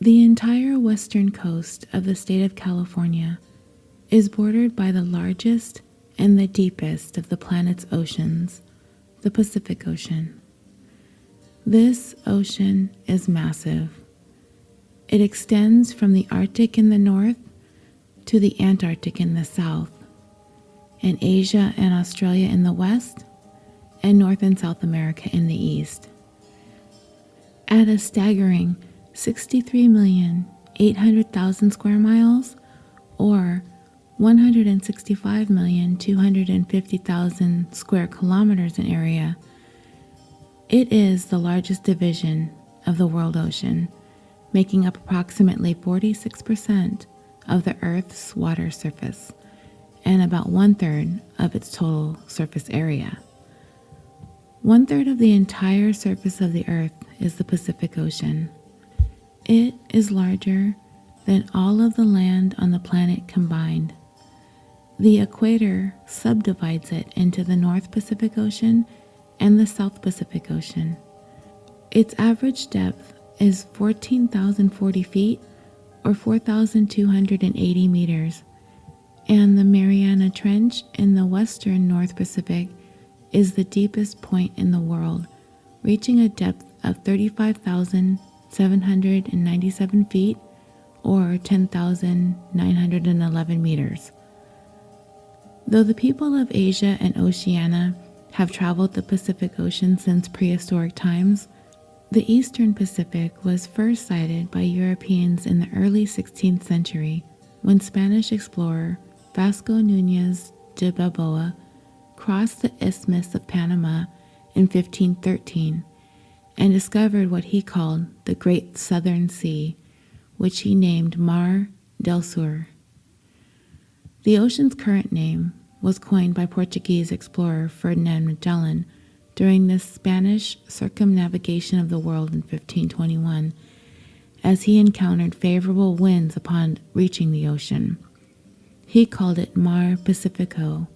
The entire western coast of the state of California is bordered by the largest and the deepest of the planet's oceans, the Pacific Ocean. This ocean is massive. It extends from the Arctic in the north to the Antarctic in the south, and Asia and Australia in the west, and North and South America in the east. At a staggering 63,800,000 square miles, or 165,250,000 square kilometers in area, it is the largest division of the world ocean, making up approximately 46% of the Earth's water surface and about 1/3 of its total surface area. 1/3 of the entire surface of the Earth is the Pacific Ocean. It is larger than all of the land on the planet combined. The equator subdivides it into the North Pacific Ocean and the South Pacific Ocean. Its average depth is 14,040 feet or 4,280 meters, and the Mariana Trench in the western North Pacific is the deepest point in the world, reaching a depth of 35,797 feet or 10,911 meters. Though the people of Asia and Oceania have traveled the Pacific Ocean since prehistoric times, the Eastern Pacific was first sighted by Europeans in the early 16th century when Spanish explorer Vasco Núñez de Balboa crossed the Isthmus of Panama in 1513 and discovered what he called the Great Southern Sea, which he named Mar del Sur. The ocean's current name was coined by Portuguese explorer Ferdinand Magellan during the Spanish circumnavigation of the world in 1521, as he encountered favorable winds upon reaching the ocean. He called it Mar Pacifico,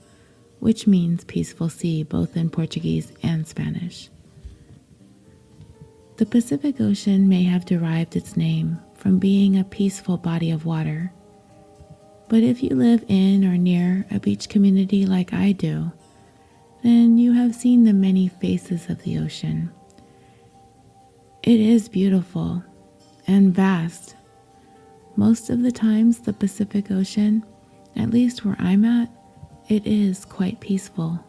which means peaceful sea both in Portuguese and Spanish. The Pacific Ocean may have derived its name from being a peaceful body of water, but if you live in or near a beach community like I do, then you have seen the many faces of the ocean. It is beautiful and vast. Most of the times the Pacific Ocean, at least where I'm at, it is quite peaceful.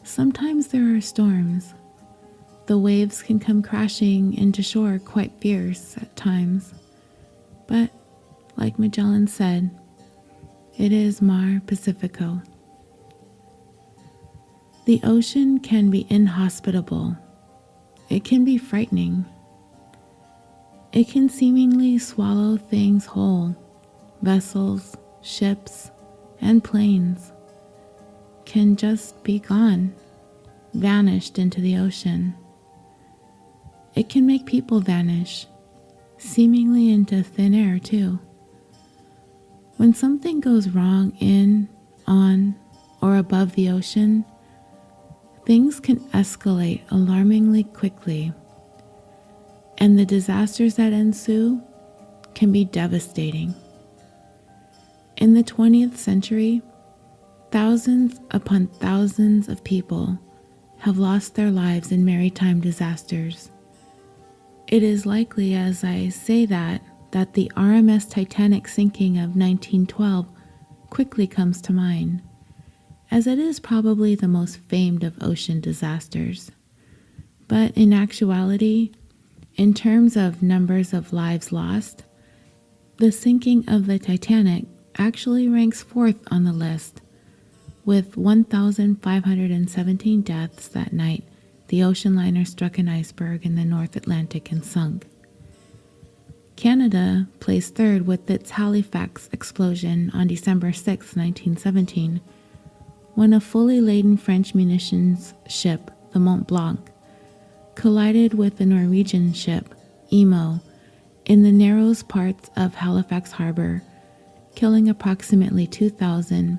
Sometimes there are storms. The waves can come crashing into shore quite fierce at times. But, like Magellan said, it is Mar Pacifico. The ocean can be inhospitable. It can be frightening. It can seemingly swallow things whole. Vessels, ships, and planes can just be gone, vanished into the ocean. It can make people vanish, seemingly into thin air too. When something goes wrong in, on, or above the ocean, things can escalate alarmingly quickly, and the disasters that ensue can be devastating. In the 20th century, thousands upon thousands of people have lost their lives in maritime disasters. It is likely, as I say that the RMS Titanic sinking of 1912 quickly comes to mind, as it is probably the most famed of ocean disasters. But in actuality, in terms of numbers of lives lost, the sinking of the Titanic actually ranks fourth on the list, with 1,517 deaths that night the ocean liner struck an iceberg in the North Atlantic and sunk. Canada placed third with its Halifax explosion on December 6, 1917, when a fully laden French munitions ship, the Mont Blanc, collided with the Norwegian ship, Emo, in the narrowest parts of Halifax Harbor, killing approximately 2,000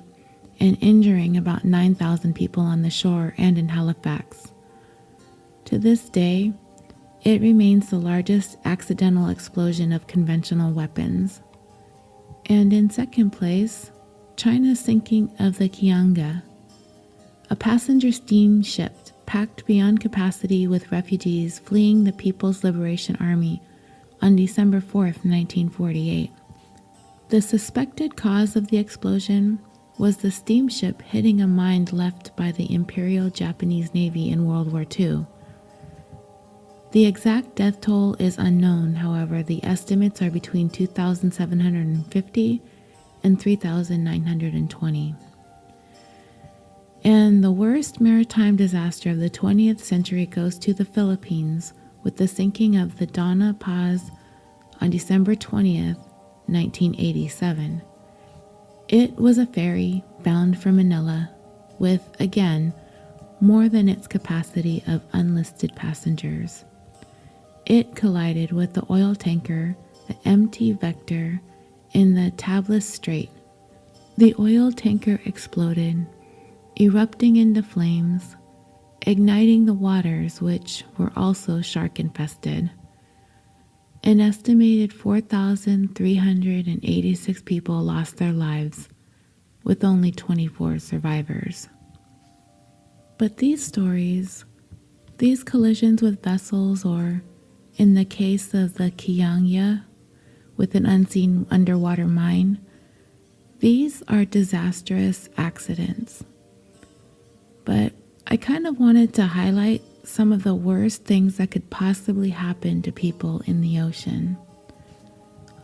and injuring about 9,000 people on the shore and in Halifax. To this day, It remains the largest accidental explosion of conventional weapons. And in second place, China's sinking of the Qianga, a passenger steamship packed beyond capacity with refugees fleeing the People's Liberation Army on December 4th, 1948. The suspected cause of the explosion was the steamship hitting a mine left by the Imperial Japanese Navy in World War II. The exact death toll is unknown, however, the estimates are between 2,750 and 3,920. And the worst maritime disaster of the 20th century goes to the Philippines with the sinking of the Donna Paz on December 20th, 1987. It was a ferry bound for Manila with, again, more than its capacity of unlisted passengers. It collided with the oil tanker, the MT Vector, in the Tablas Strait. The oil tanker exploded, erupting into flames, igniting the waters, which were also shark-infested. An estimated 4,386 people lost their lives, with only 24 survivors. But these stories, these collisions with vessels, or in the case of the Qianga, with an unseen underwater mine, these are disastrous accidents. But I kind of wanted to highlight some of the worst things that could possibly happen to people in the ocean.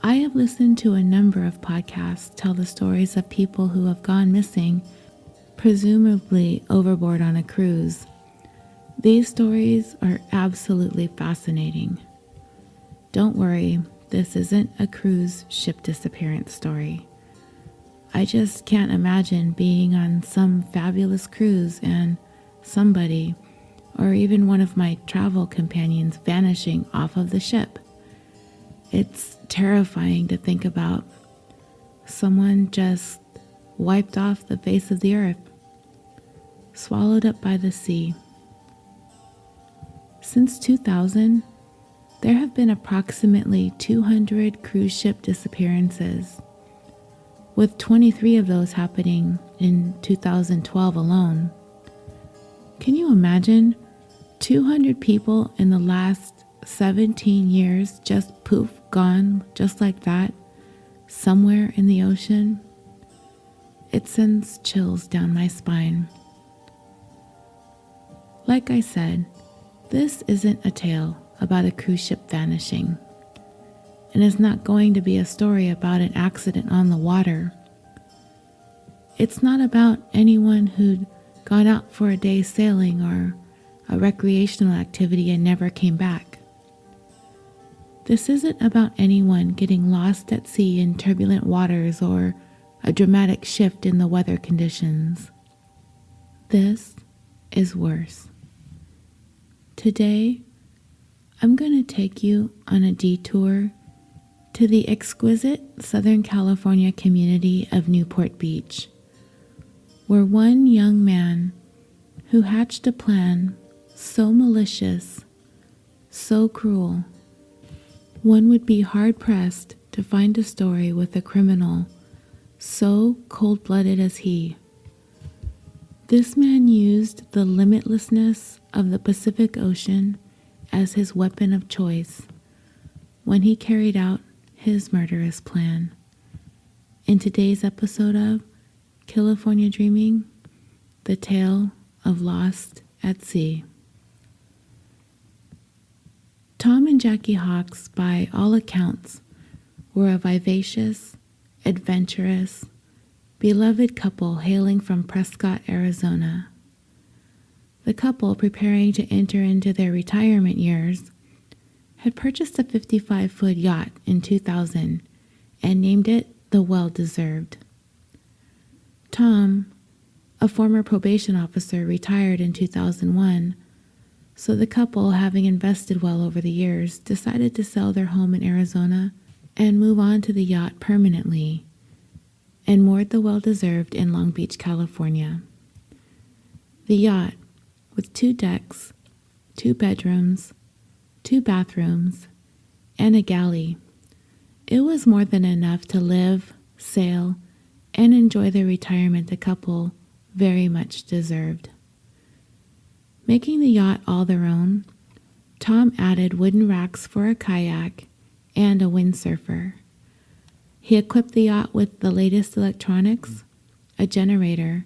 I have listened to a number of podcasts tell the stories of people who have gone missing, presumably overboard on a cruise. These stories are absolutely fascinating. Don't worry, this isn't a cruise ship disappearance story. I just can't imagine being on some fabulous cruise and somebody, or even one of my travel companions, vanishing off of the ship. It's terrifying to think about. Someone just wiped off the face of the earth, swallowed up by the sea. Since 2000, there have been approximately 200 cruise ship disappearances, with 23 of those happening in 2012 alone. Can you imagine 200 people in the last 17 years just poof, gone just like that, somewhere in the ocean? It sends chills down my spine. Like I said, this isn't a tale about a cruise ship vanishing, and it's not going to be a story about an accident on the water. It's not about anyone who'd gone out for a day sailing or a recreational activity and never came back. This isn't about anyone getting lost at sea in turbulent waters or a dramatic shift in the weather conditions. This is worse. Today, I'm going to take you on a detour to the exquisite Southern California community of Newport Beach, where one young man who hatched a plan so malicious, so cruel, one would be hard-pressed to find a story with a criminal so cold-blooded as he. This man used the limitlessness of the Pacific Ocean as his weapon of choice when he carried out his murderous plan. In today's episode of California Dreaming, the tale of Lost at Sea. Tom and Jackie Hawks, by all accounts, were a vivacious, adventurous, beloved couple hailing from Prescott, Arizona. The couple, preparing to enter into their retirement years, had purchased a 55-foot yacht in 2000 and named it the Well-Deserved. Tom, a former probation officer, retired in 2001, so the couple, having invested well over the years, decided to sell their home in Arizona and move on to the yacht permanently, and moored the Well-Deserved in Long Beach, California. The yacht, with 2 decks, 2 bedrooms, 2 bathrooms, and a galley. It was more than enough to live, sail, and enjoy the retirement the couple very much deserved. Making the yacht all their own, Tom added wooden racks for a kayak and a windsurfer. He equipped the yacht with the latest electronics, a generator,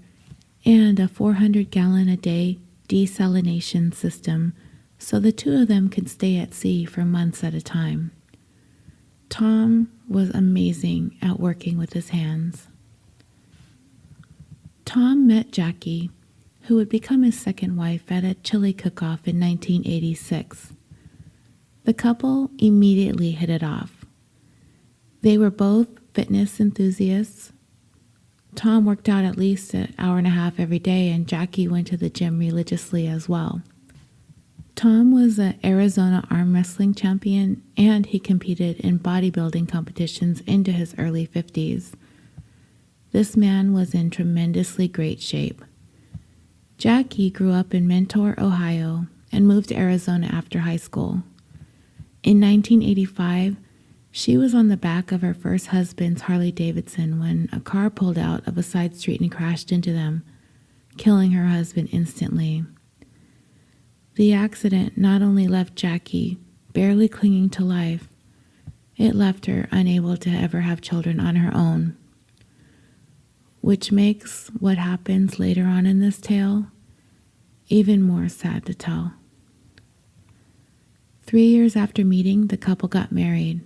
and a 400-gallon-a-day desalination system so the two of them could stay at sea for months at a time. Tom was amazing at working with his hands. Tom met Jackie, who would become his second wife, at a chili cook-off in 1986. The couple immediately hit it off. They were both fitness enthusiasts. Tom worked out at least an hour and a half every day, and Jackie went to the gym religiously as well. Tom was an Arizona arm wrestling champion, and he competed in bodybuilding competitions into his early 50s. This man was in tremendously great shape. Jackie grew up in Mentor, Ohio, and moved to Arizona after high school. In 1985, she was on the back of her first husband's Harley Davidson when a car pulled out of a side street and crashed into them, killing her husband instantly. The accident not only left Jackie barely clinging to life, it left her unable to ever have children on her own, which makes what happens later on in this tale even more sad to tell. 3 years after meeting, the couple got married.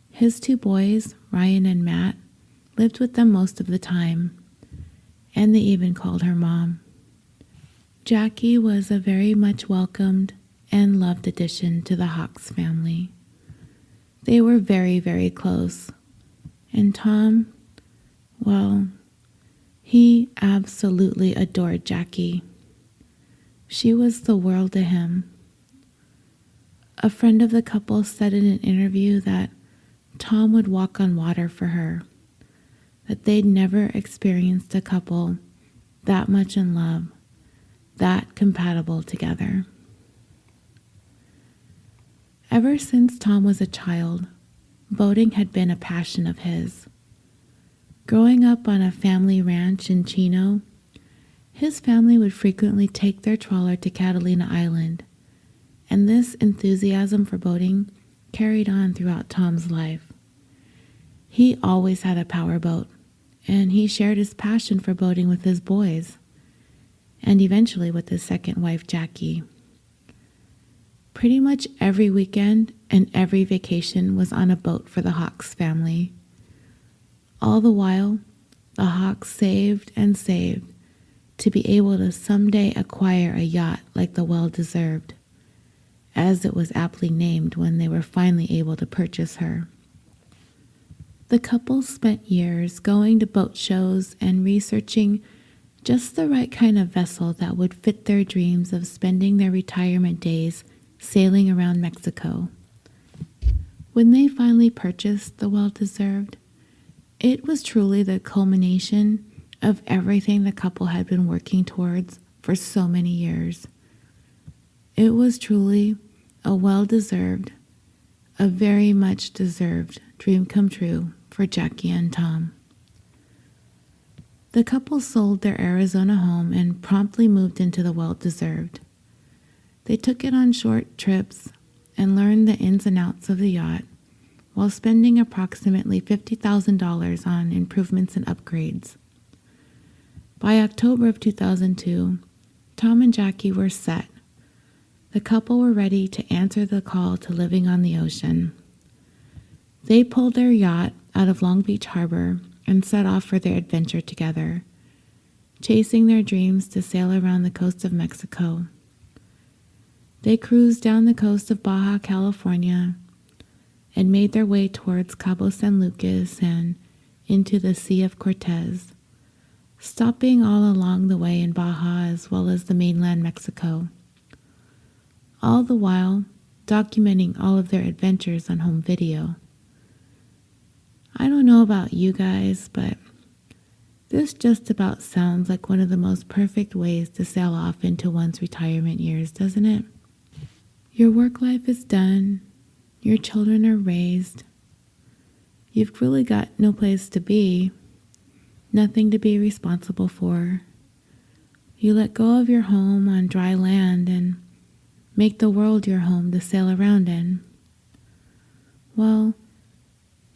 His 2 boys, Ryan and Matt, lived with them most of the time, and they even called her mom. Jackie was a very much welcomed and loved addition to the Hawks family. They were very, very close, and Tom, well, he absolutely adored Jackie. She was the world to him. A friend of the couple said in an interview that Tom would walk on water for her, that they'd never experienced a couple that much in love, that compatible together. Ever since Tom was a child, boating had been a passion of his. Growing up on a family ranch in Chino, his family would frequently take their trawler to Catalina Island, and this enthusiasm for boating carried on throughout Tom's life. He always had a powerboat, and he shared his passion for boating with his boys, and eventually with his second wife, Jackie. Pretty much every weekend and every vacation was on a boat for the Hawks family. All the while, the Hawks saved and saved to be able to someday acquire a yacht like the well-deserved, as it was aptly named when they were finally able to purchase her. The couple spent years going to boat shows and researching just the right kind of vessel that would fit their dreams of spending their retirement days sailing around Mexico. When they finally purchased the well-deserved, it was truly the culmination of everything the couple had been working towards for so many years. It was truly a well-deserved, a very much deserved dream come true for Jackie and Tom. The couple sold their Arizona home and promptly moved into the well-deserved. They took it on short trips and learned the ins and outs of the yacht while spending approximately $50,000 on improvements and upgrades. By October of 2002, Tom and Jackie were set. The couple were ready to answer the call to living on the ocean. They pulled their yacht out of Long Beach Harbor and set off for their adventure together, chasing their dreams to sail around the coast of Mexico. They cruised down the coast of Baja California and made their way towards Cabo San Lucas and into the Sea of Cortez, stopping all along the way in Baja as well as the mainland Mexico, all the while documenting all of their adventures on home video. I don't know about you guys, but this just about sounds like one of the most perfect ways to sail off into one's retirement years, doesn't it? Your work life is done. Your children are raised. You've really got no place to be, nothing to be responsible for. You let go of your home on dry land and make the world your home to sail around in. Well,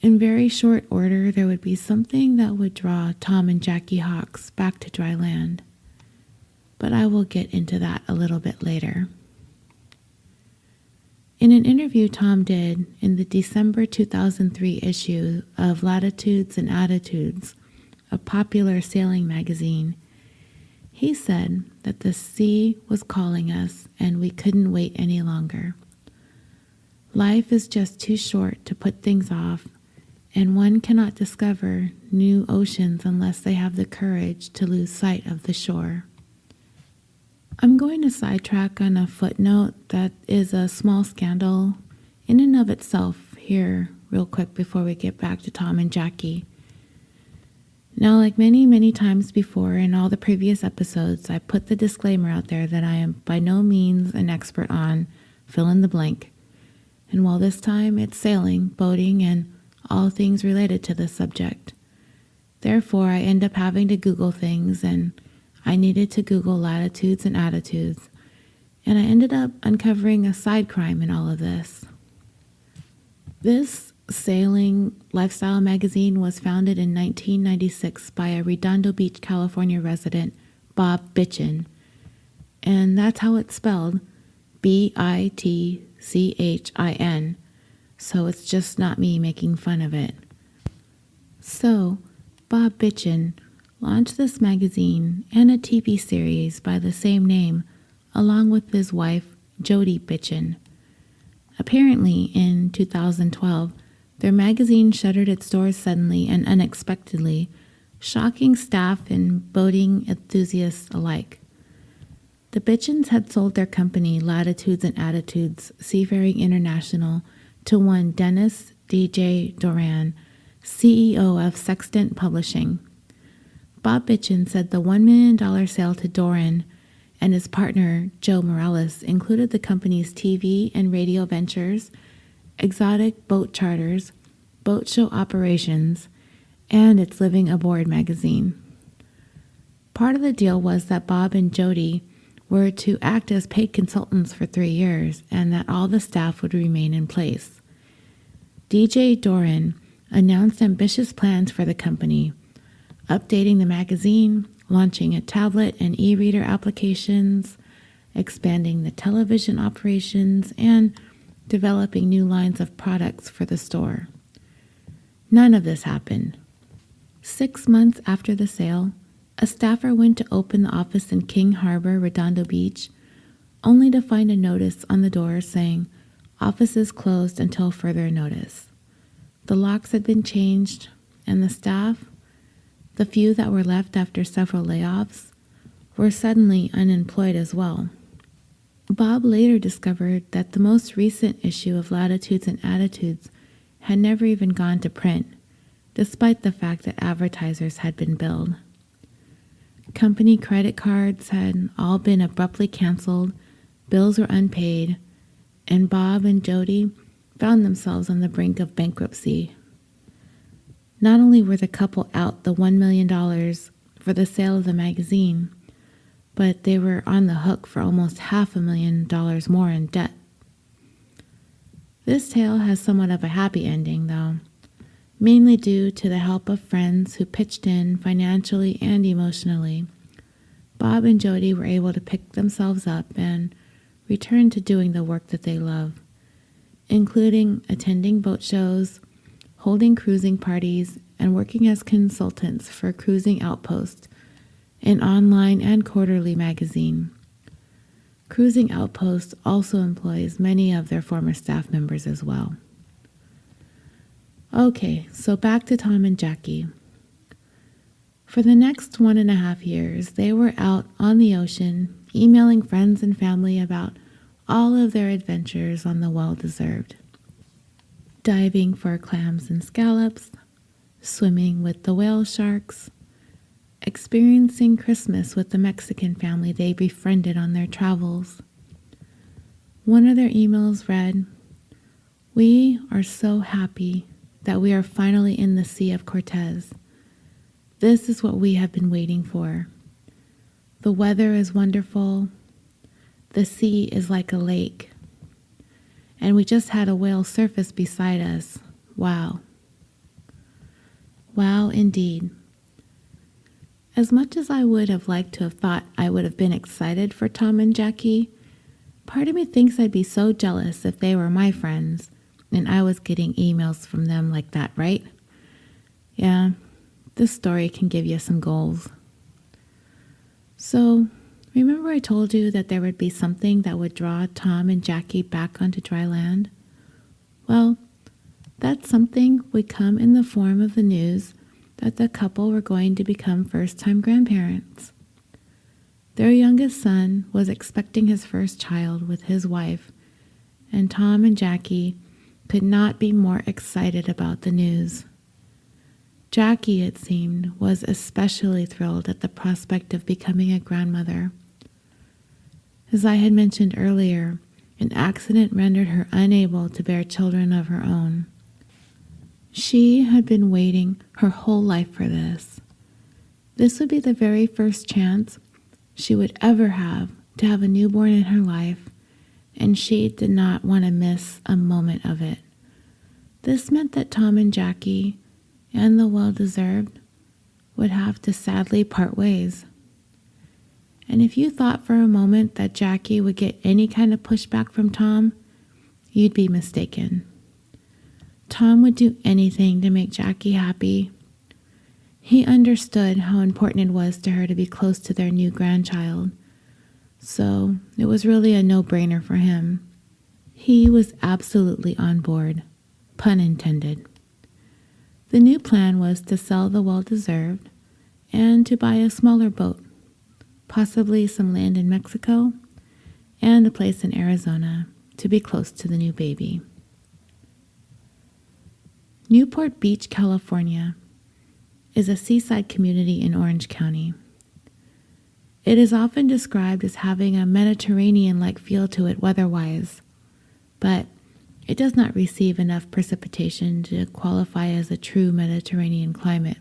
in very short order, there would be something that would draw Tom and Jackie Hawks back to dry land. But I will get into that a little bit later. In an interview Tom did in the December 2003 issue of Latitudes and Attitudes, a popular sailing magazine, he said that the sea was calling us and we couldn't wait any longer. Life is just too short to put things off, and one cannot discover new oceans unless they have the courage to lose sight of the shore. I'm going to sidetrack on a footnote that is a small scandal in and of itself here real quick before we get back to Tom and Jackie. Now, like many times before in all the previous episodes, I put the disclaimer out there that I am by no means an expert on fill in the blank. And while this time it's sailing, boating, and all things related to this subject. Therefore, I end up having to Google things, and I needed to Google latitudes and attitudes, and I ended up uncovering a side crime in all of this. This sailing lifestyle magazine was founded in 1996 by a Redondo Beach, California resident, Bob Bitchin, and that's how it's spelled, Bitchin, so it's just not me making fun of it. So, Bob Bitchin launched this magazine and a TV series by the same name, along with his wife, Jody Bitchin. Apparently, in 2012, their magazine shuttered its doors suddenly and unexpectedly, shocking staff and boating enthusiasts alike. The Bitchins had sold their company, Latitudes and Attitudes Seafaring International, to one Dennis D.J. Doran, CEO of Sextant Publishing. Bob Bitchin said the $1 million sale to Doran and his partner, Joe Morales, included the company's TV and radio ventures, exotic boat charters, boat show operations, and its Living Aboard magazine. Part of the deal was that Bob and Jody were to act as paid consultants for 3 years and that all the staff would remain in place. DJ Doran announced ambitious plans for the company, updating the magazine, launching a tablet and e-reader applications, expanding the television operations, and developing new lines of products for the store. None of this happened. 6 months after the sale, a staffer went to open the office in King Harbor, Redondo Beach, only to find a notice on the door saying, "Office is closed until further notice." The locks had been changed, and the staff, the few that were left after several layoffs, were suddenly unemployed as well. Bob later discovered that the most recent issue of Latitudes and Attitudes had never even gone to print, despite the fact that advertisers had been billed. Company credit cards had all been abruptly canceled, bills were unpaid, and Bob and Jody found themselves on the brink of bankruptcy. Not only were the couple out the $1 million for the sale of the magazine, but they were on the hook for almost $500,000 more in debt. This tale has somewhat of a happy ending, though, mainly due to the help of friends who pitched in financially and emotionally. Bob and Jody were able to pick themselves up and return to doing the work that they love, including attending boat shows, holding cruising parties, and working as consultants for Cruising Outpost, an online and quarterly magazine. Cruising Outpost also employs many of their former staff members as well. Okay, so back to Tom and Jackie. For the next 1.5 years, they were out on the ocean, emailing friends and family about all of their adventures on the well-deserved. Diving for clams and scallops, swimming with the whale sharks, experiencing Christmas with the Mexican family they befriended on their travels, One of their emails read, "We are so happy that we are finally in the Sea of Cortez. This is what we have been waiting for. The weather is wonderful. The sea is like a lake. And we just had a whale surface beside us. Wow." Wow, indeed. As much as I would have liked to have thought I would have been excited for Tom and Jackie, part of me thinks I'd be so jealous if they were my friends and I was getting emails from them like that, right? Yeah, this story can give you some goals. So, remember I told you that there would be something that would draw Tom and Jackie back onto dry land? Well, that something would come in the form of the news that the couple were going to become first-time grandparents. Their youngest son was expecting his first child with his wife, and Tom and Jackie could not be more excited about the news. Jackie, it seemed, was especially thrilled at the prospect of becoming a grandmother. As I had mentioned earlier, an accident rendered her unable to bear children of her own. She had been waiting her whole life for this. This would be the very first chance she would ever have to have a newborn in her life, and she did not want to miss a moment of it. This meant that Tom and Jackie, and the well-deserved, would have to sadly part ways. And if you thought for a moment that Jackie would get any kind of pushback from Tom, you'd be mistaken. Tom would do anything to make Jackie happy. He understood how important it was to her to be close to their new grandchild, so it was really a no-brainer for him. He was absolutely on board, pun intended. The new plan was to sell the well-deserved and to buy a smaller boat, possibly some land in Mexico, and a place in Arizona to be close to the new baby. Newport Beach, California, is a seaside community in Orange County. It is often described as having a Mediterranean-like feel to it weather-wise, but it does not receive enough precipitation to qualify as a true Mediterranean climate.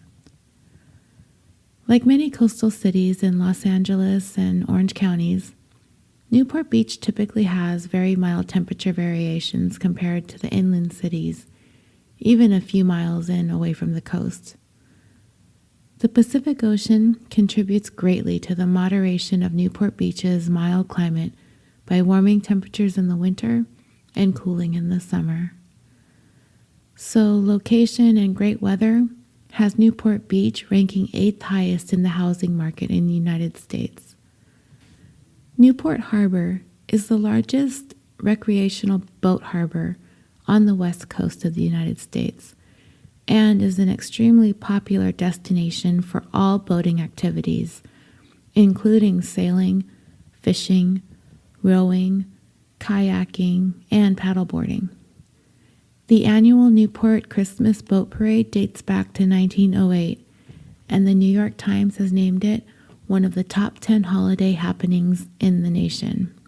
Like many coastal cities in Los Angeles and Orange counties, Newport Beach typically has very mild temperature variations compared to the inland cities, even a few miles in away from the coast. The Pacific Ocean contributes greatly to the moderation of Newport Beach's mild climate by warming temperatures in the winter and cooling in the summer. So location and great weather has Newport Beach ranking 8th highest in the housing market in the United States. Newport Harbor is the largest recreational boat harbor on the west coast of the United States and is an extremely popular destination for all boating activities, including sailing, fishing, rowing, kayaking, and paddleboarding. The annual Newport Christmas Boat Parade dates back to 1908, and the New York Times has named it one of the top 10 holiday happenings in the nation.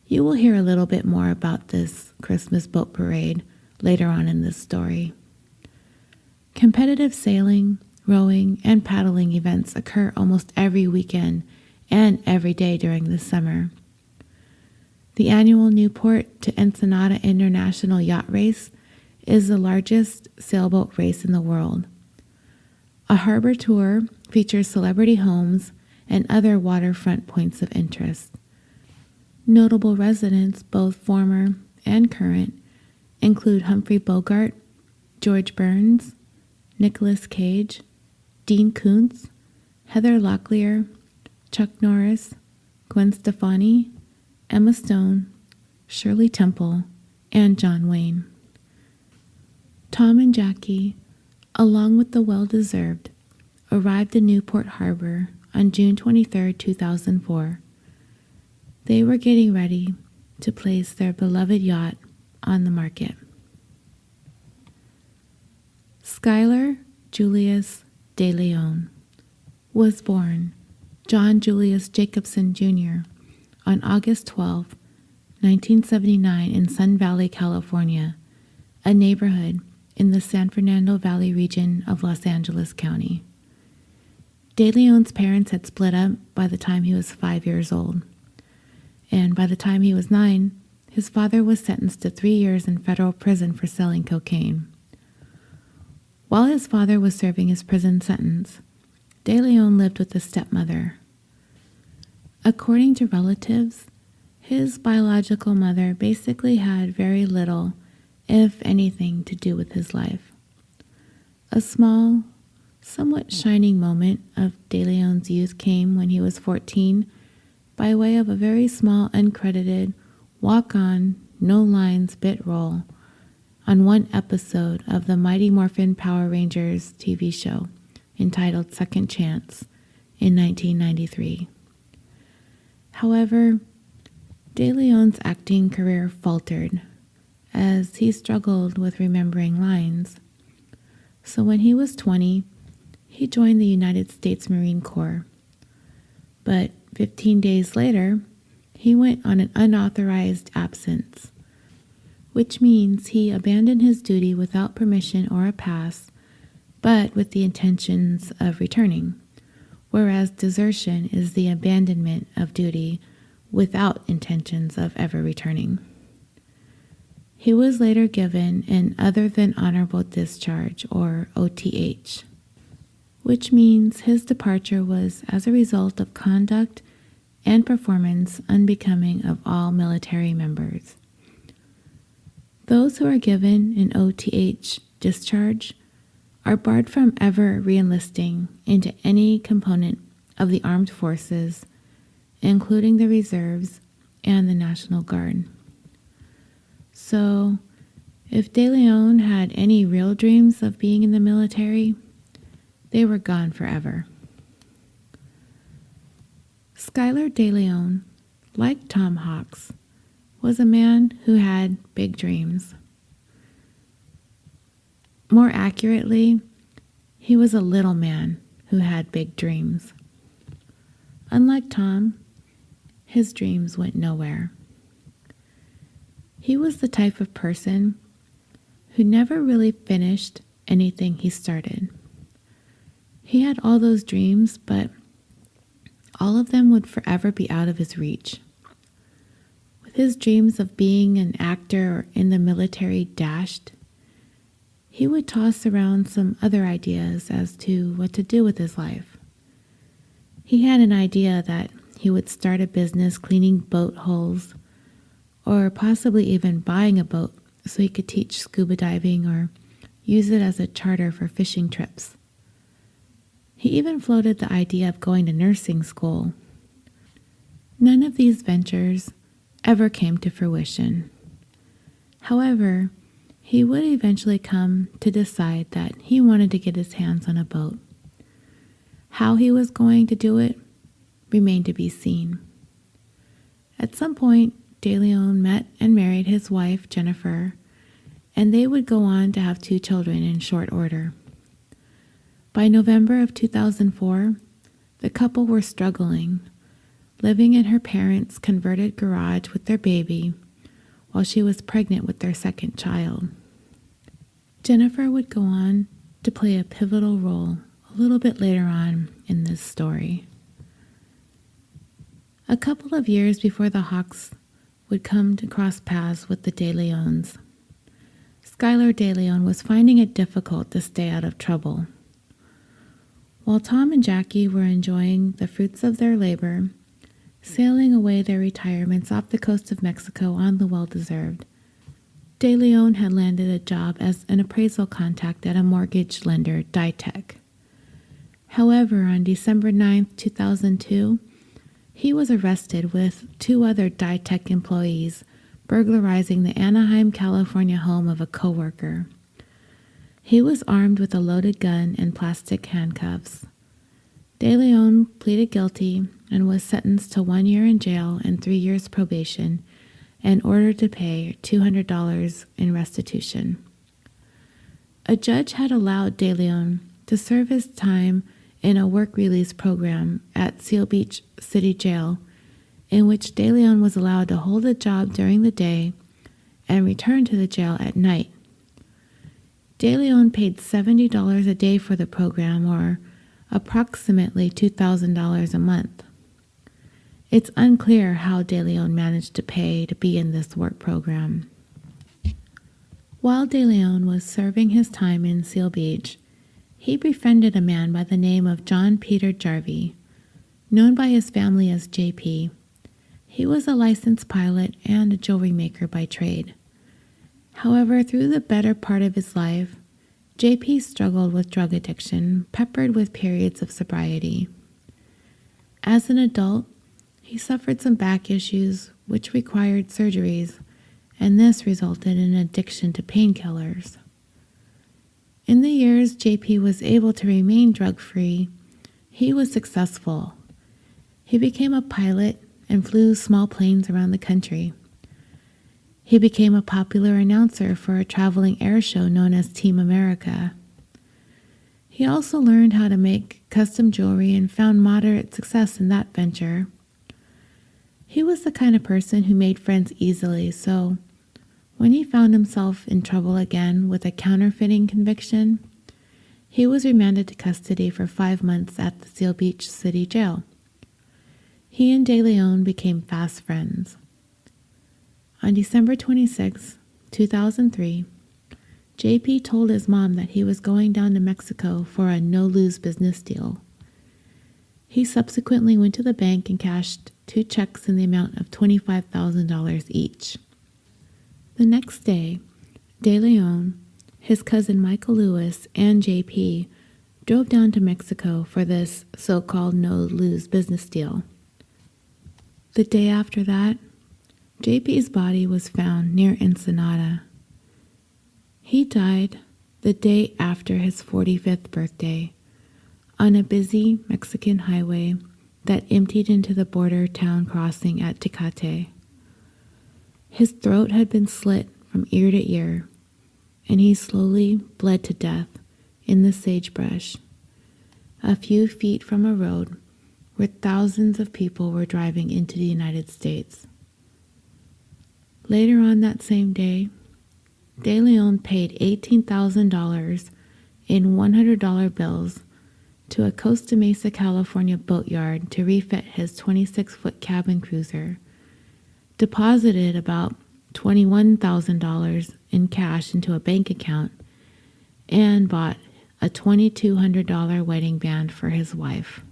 You will hear a little bit more about this Christmas Boat Parade later on in this story. Competitive sailing, rowing, and paddling events occur almost every weekend and every day during the summer. The annual Newport to Ensenada International Yacht Race is the largest sailboat race in the world. A harbor tour features celebrity homes and other waterfront points of interest. Notable residents, both former and current, include Humphrey Bogart, George Burns, Nicolas Cage, Dean Koontz, Heather Locklear, Chuck Norris, Gwen Stefani, Emma Stone, Shirley Temple, and John Wayne. Tom and Jackie, along with the well-deserved, arrived in Newport Harbor on June 23, 2004. They were getting ready to place their beloved yacht on the market. Skylar Julius Deleon was born John Julius Jacobson Jr. on August 12, 1979 in Sun Valley, California, a neighborhood in the San Fernando Valley region of Los Angeles County. Deleon's parents had split up by the time he was 5 years old, and by the time he was 9, his father was sentenced to 3 years in federal prison for selling cocaine. While his father was serving his prison sentence, Deleon lived with his stepmother. According to relatives, his biological mother basically had very little, if anything, to do with his life. A small, somewhat shining moment of Deleon's youth came when he was 14 by way of a very small, uncredited, walk-on, no-lines bit role on one episode of the Mighty Morphin Power Rangers TV show entitled Second Chance in 1993. However, Deleon's acting career faltered as he struggled with remembering lines. So when he was 20, he joined the United States Marine Corps. But 15 days later, he went on an unauthorized absence, which means he abandoned his duty without permission or a pass, but with the intentions of returning, whereas desertion is the abandonment of duty without intentions of ever returning. He was later given an other than honorable discharge, or OTH, which means his departure was as a result of conduct and performance unbecoming of all military members. Those who are given an OTH discharge are barred from ever re-enlisting into any component of the armed forces, including the reserves and the National Guard. So, if Deleon had any real dreams of being in the military, they were gone forever. Skylar Deleon, like Tom Hawks, was a man who had big dreams. More accurately, he was a little man who had big dreams. Unlike Tom, his dreams went nowhere. He was the type of person who never really finished anything he started. He had all those dreams, but all of them would forever be out of his reach. With his dreams of being an actor or in the military dashed, he would toss around some other ideas as to what to do with his life. He had an idea that he would start a business cleaning boat hulls, or possibly even buying a boat so he could teach scuba diving or use it as a charter for fishing trips. He even floated the idea of going to nursing school. None of these ventures ever came to fruition. However, he would eventually come to decide that he wanted to get his hands on a boat. How he was going to do it remained to be seen. At some point, Deleon met and married his wife, Jennifer, and they would go on to have 2 children in short order. By November of 2004, the couple were struggling, living in her parents' converted garage with their baby, while she was pregnant with their second child. Jennifer would go on to play a pivotal role a little bit later on in this story. A couple of years before the Hawks would come to cross paths with the Deleons, Skylar Deleon was finding it difficult to stay out of trouble. While Tom and Jackie were enjoying the fruits of their labor, sailing away their retirements off the coast of Mexico on the well-deserved, Deleon had landed a job as an appraisal contact at a mortgage lender, Ditech. However, on December 9, 2002, he was arrested with 2 other Ditech employees burglarizing the Anaheim, California home of a coworker. He was armed with a loaded gun and plastic handcuffs. Deleon pleaded guilty and was sentenced to 1 year in jail and 3 years probation and ordered to pay $200 in restitution. A judge had allowed Deleon to serve his time in a work release program at Seal Beach City Jail in which Deleon was allowed to hold a job during the day and return to the jail at night. Deleon paid $70 a day for the program, or approximately $2,000 a month. It's unclear how Deleon managed to pay to be in this work program. While Deleon was serving his time in Seal Beach, he befriended a man by the name of John Peter Jarvie, known by his family as JP. He was a licensed pilot and a jewelry maker by trade. However, through the better part of his life, JP struggled with drug addiction, peppered with periods of sobriety. As an adult, he suffered some back issues which required surgeries, and this resulted in an addiction to painkillers. In the years JP was able to remain drug-free, he was successful. He became a pilot and flew small planes around the country. He became a popular announcer for a traveling air show known as Team America. He also learned how to make custom jewelry and found moderate success in that venture. He was the kind of person who made friends easily, so when he found himself in trouble again with a counterfeiting conviction, he was remanded to custody for 5 months at the Seal Beach City Jail. He and Deleon became fast friends. On December 26, 2003, JP told his mom that he was going down to Mexico for a no-lose business deal. He subsequently went to the bank and cashed 2 checks in the amount of $25,000 each. The next day, Deleon, his cousin Michael Lewis, and JP drove down to Mexico for this so-called no-lose business deal. The day after that, JP's body was found near Ensenada. He died the day after his 45th birthday on a busy Mexican highway that emptied into the border town crossing at Tecate. His throat had been slit from ear to ear, and he slowly bled to death in the sagebrush, a few feet from a road where thousands of people were driving into the United States. Later on that same day, Deleon paid $18,000 in $100 bills to a Costa Mesa, California boatyard to refit his 26-foot cabin cruiser, deposited about $21,000 in cash into a bank account, and bought a $2,200 wedding band for his wife.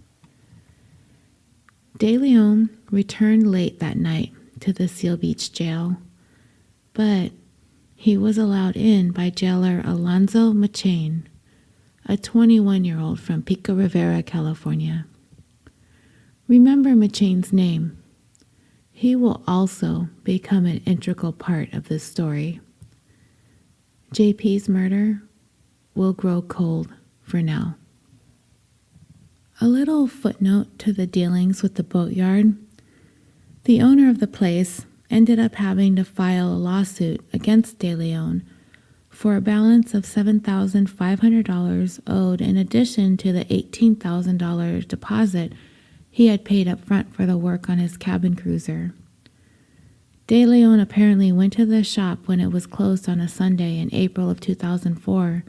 Deleon returned late that night to the Seal Beach jail, but he was allowed in by jailer Alonzo Machain, a 21-year-old from Pico Rivera, California. Remember Machain's name. He will also become an integral part of this story. JP's murder will grow cold for now. A little footnote to the dealings with the boatyard. The owner of the place ended up having to file a lawsuit against Deleon for a balance of $7,500 owed in addition to the $18,000 deposit he had paid up front for the work on his cabin cruiser. Deleon apparently went to the shop when it was closed on a Sunday in April of 2004,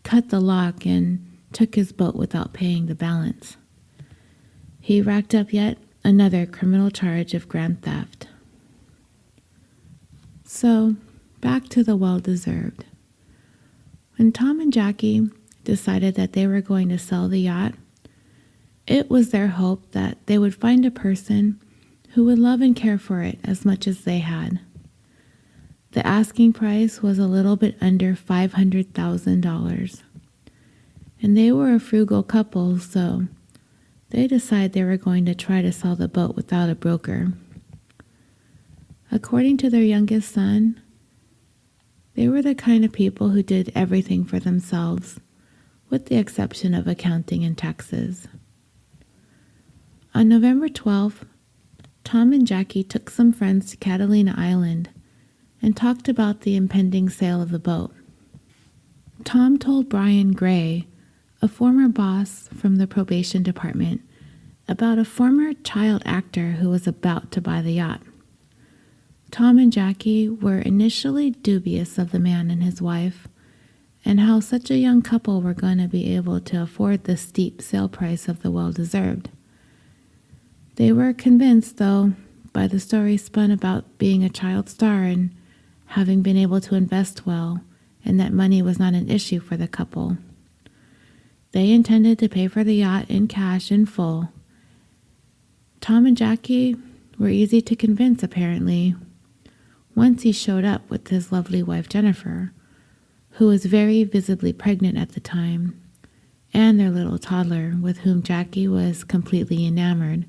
cut the lock, and took his boat without paying the balance. He racked up yet another criminal charge of grand theft. So, back to the well-deserved. When Tom and Jackie decided that they were going to sell the yacht, it was their hope that they would find a person who would love and care for it as much as they had. The asking price was a little bit under $500,000. And they were a frugal couple, so they decided they were going to try to sell the boat without a broker. According to their youngest son, they were the kind of people who did everything for themselves, with the exception of accounting and taxes. On November 12th, Tom and Jackie took some friends to Catalina Island and talked about the impending sale of the boat. Tom told Brian Gray, a former boss from the probation department, about a former child actor who was about to buy the yacht. Tom and Jackie were initially dubious of the man and his wife, and how such a young couple were going to be able to afford the steep sale price of the well-deserved. They were convinced, though, by the story spun about being a child star and having been able to invest well, and that money was not an issue for the couple. They intended to pay for the yacht in cash in full. Tom and Jackie were easy to convince, apparently, once he showed up with his lovely wife Jennifer, who was very visibly pregnant at the time, and their little toddler, with whom Jackie was completely enamored,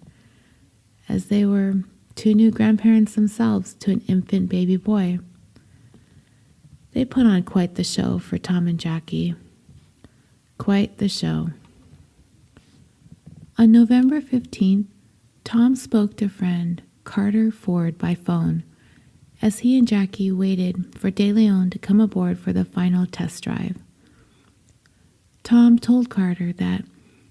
as they were two new grandparents themselves to an infant baby boy. They put on quite the show for Tom and Jackie. Quite the show. On November 15th, Tom spoke to friend Carter Ford by phone as he and Jackie waited for Deleon to come aboard for the final test drive. Tom told Carter that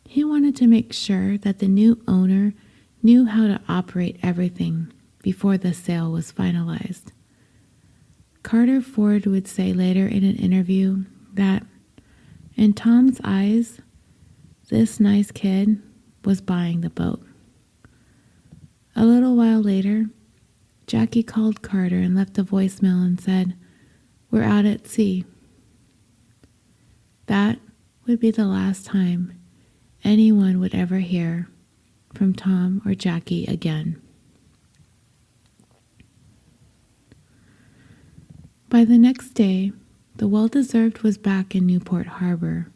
he wanted to make sure that the new owner knew how to operate everything before the sale was finalized. Carter Ford would say later in an interview that, in Tom's eyes, this nice kid was buying the boat. A little while later, Jackie called Carter and left a voicemail and said, "We're out at sea." That would be the last time anyone would ever hear from Tom or Jackie again. By the next day, the well-deserved was back in Newport Harbor.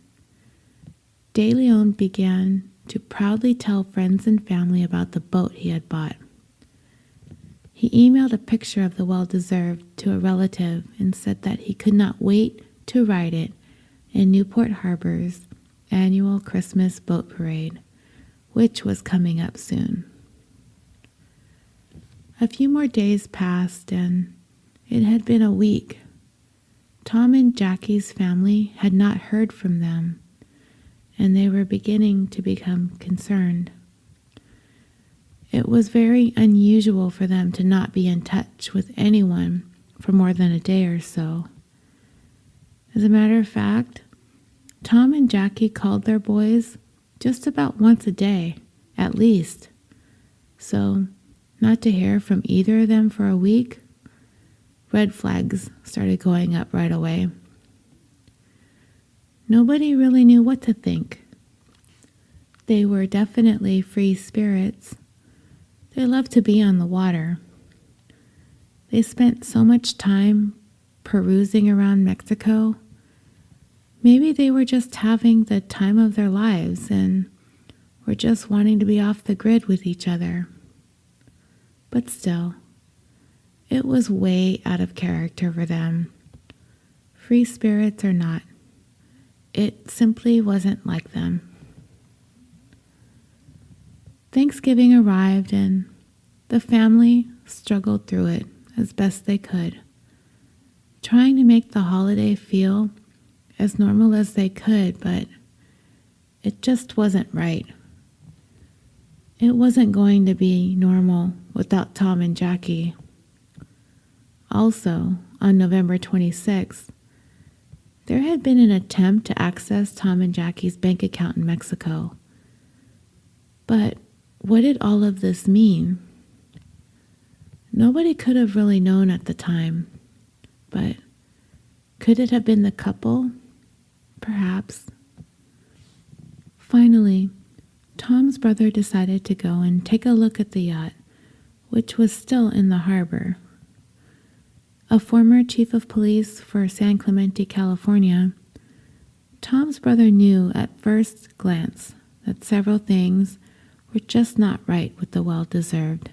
Deleon began to proudly tell friends and family about the boat he had bought. He emailed a picture of the well-deserved to a relative and said that he could not wait to ride it in Newport Harbor's annual Christmas boat parade, which was coming up soon. A few more days passed, and it had been a week. Tom and Jackie's family had not heard from them, and they were beginning to become concerned. It was very unusual for them to not be in touch with anyone for more than a day or so. As a matter of fact, Tom and Jackie called their boys just about once a day, at least. So, not to hear from either of them for a week, red flags started going up right away. Nobody really knew what to think. They were definitely free spirits. They loved to be on the water. They spent so much time perusing around Mexico. Maybe they were just having the time of their lives and were just wanting to be off the grid with each other. But still, it was way out of character for them. Free spirits or not, it simply wasn't like them. Thanksgiving arrived and the family struggled through it as best they could, trying to make the holiday feel as normal as they could, but it just wasn't right. It wasn't going to be normal without Tom and Jackie. Also, on November 26th, there had been an attempt to access Tom and Jackie's bank account in Mexico. But what did all of this mean? Nobody could have really known at the time, but could it have been the couple? Perhaps. Finally, Tom's brother decided to go and take a look at the yacht, which was still in the harbor. A former chief of police for San Clemente, California, Tom's brother knew at first glance that several things were just not right with the well-deserved.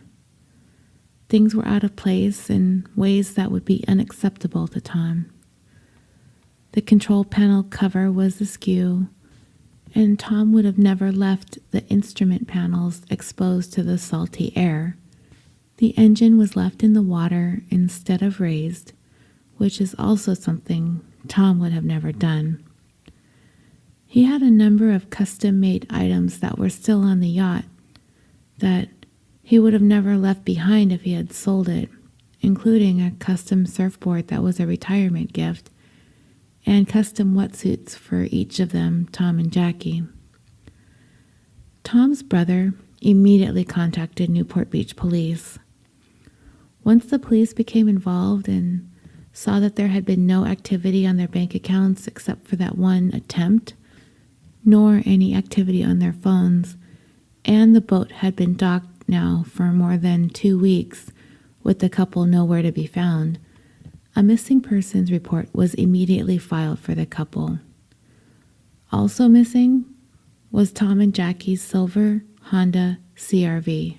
Things were out of place in ways that would be unacceptable to Tom. The control panel cover was askew, and Tom would have never left the instrument panels exposed to the salty air. The engine was left in the water instead of raised, which is also something Tom would have never done. He had a number of custom-made items that were still on the yacht, that he would have never left behind if he had sold it, including a custom surfboard that was a retirement gift, and custom wetsuits for each of them, Tom and Jackie. Tom's brother immediately contacted Newport Beach police. Once the police became involved and saw that there had been no activity on their bank accounts except for that one attempt, nor any activity on their phones, and the boat had been docked now for more than 2 weeks with the couple nowhere to be found, a missing persons report was immediately filed for the couple. Also missing was Tom and Jackie's silver Honda CR-V.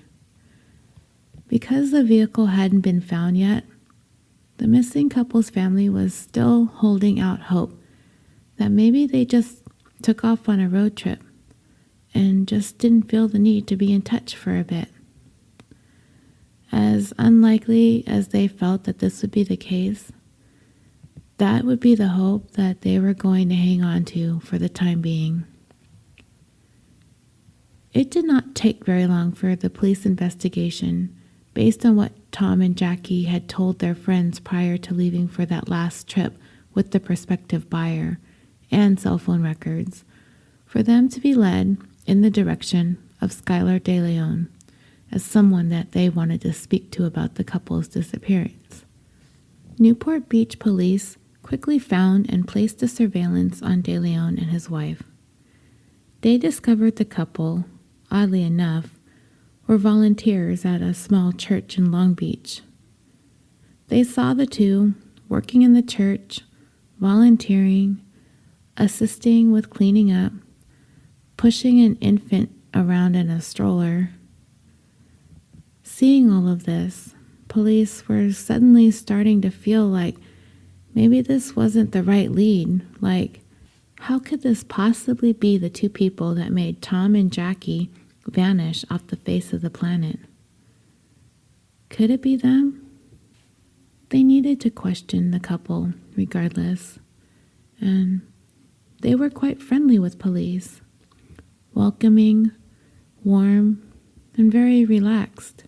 Because the vehicle hadn't been found yet, the missing couple's family was still holding out hope that maybe they just took off on a road trip and just didn't feel the need to be in touch for a bit. As unlikely as they felt that this would be the case, that would be the hope that they were going to hang on to for the time being. It did not take very long for the police investigation, based on what Tom and Jackie had told their friends prior to leaving for that last trip with the prospective buyer and cell phone records, for them to be led in the direction of Skylar Deleon as someone that they wanted to speak to about the couple's disappearance. Newport Beach police quickly found and placed a surveillance on Deleon and his wife. They discovered the couple, oddly enough, were volunteers at a small church in Long Beach. They saw the two working in the church, volunteering, assisting with cleaning up, pushing an infant around in a stroller. Seeing all of this, police were suddenly starting to feel like maybe this wasn't the right lead. Like, how could this possibly be the two people that made Tom and Jackie vanish off the face of the planet? Could it be them? They needed to question the couple regardless, and they were quite friendly with police, welcoming, warm, and very relaxed.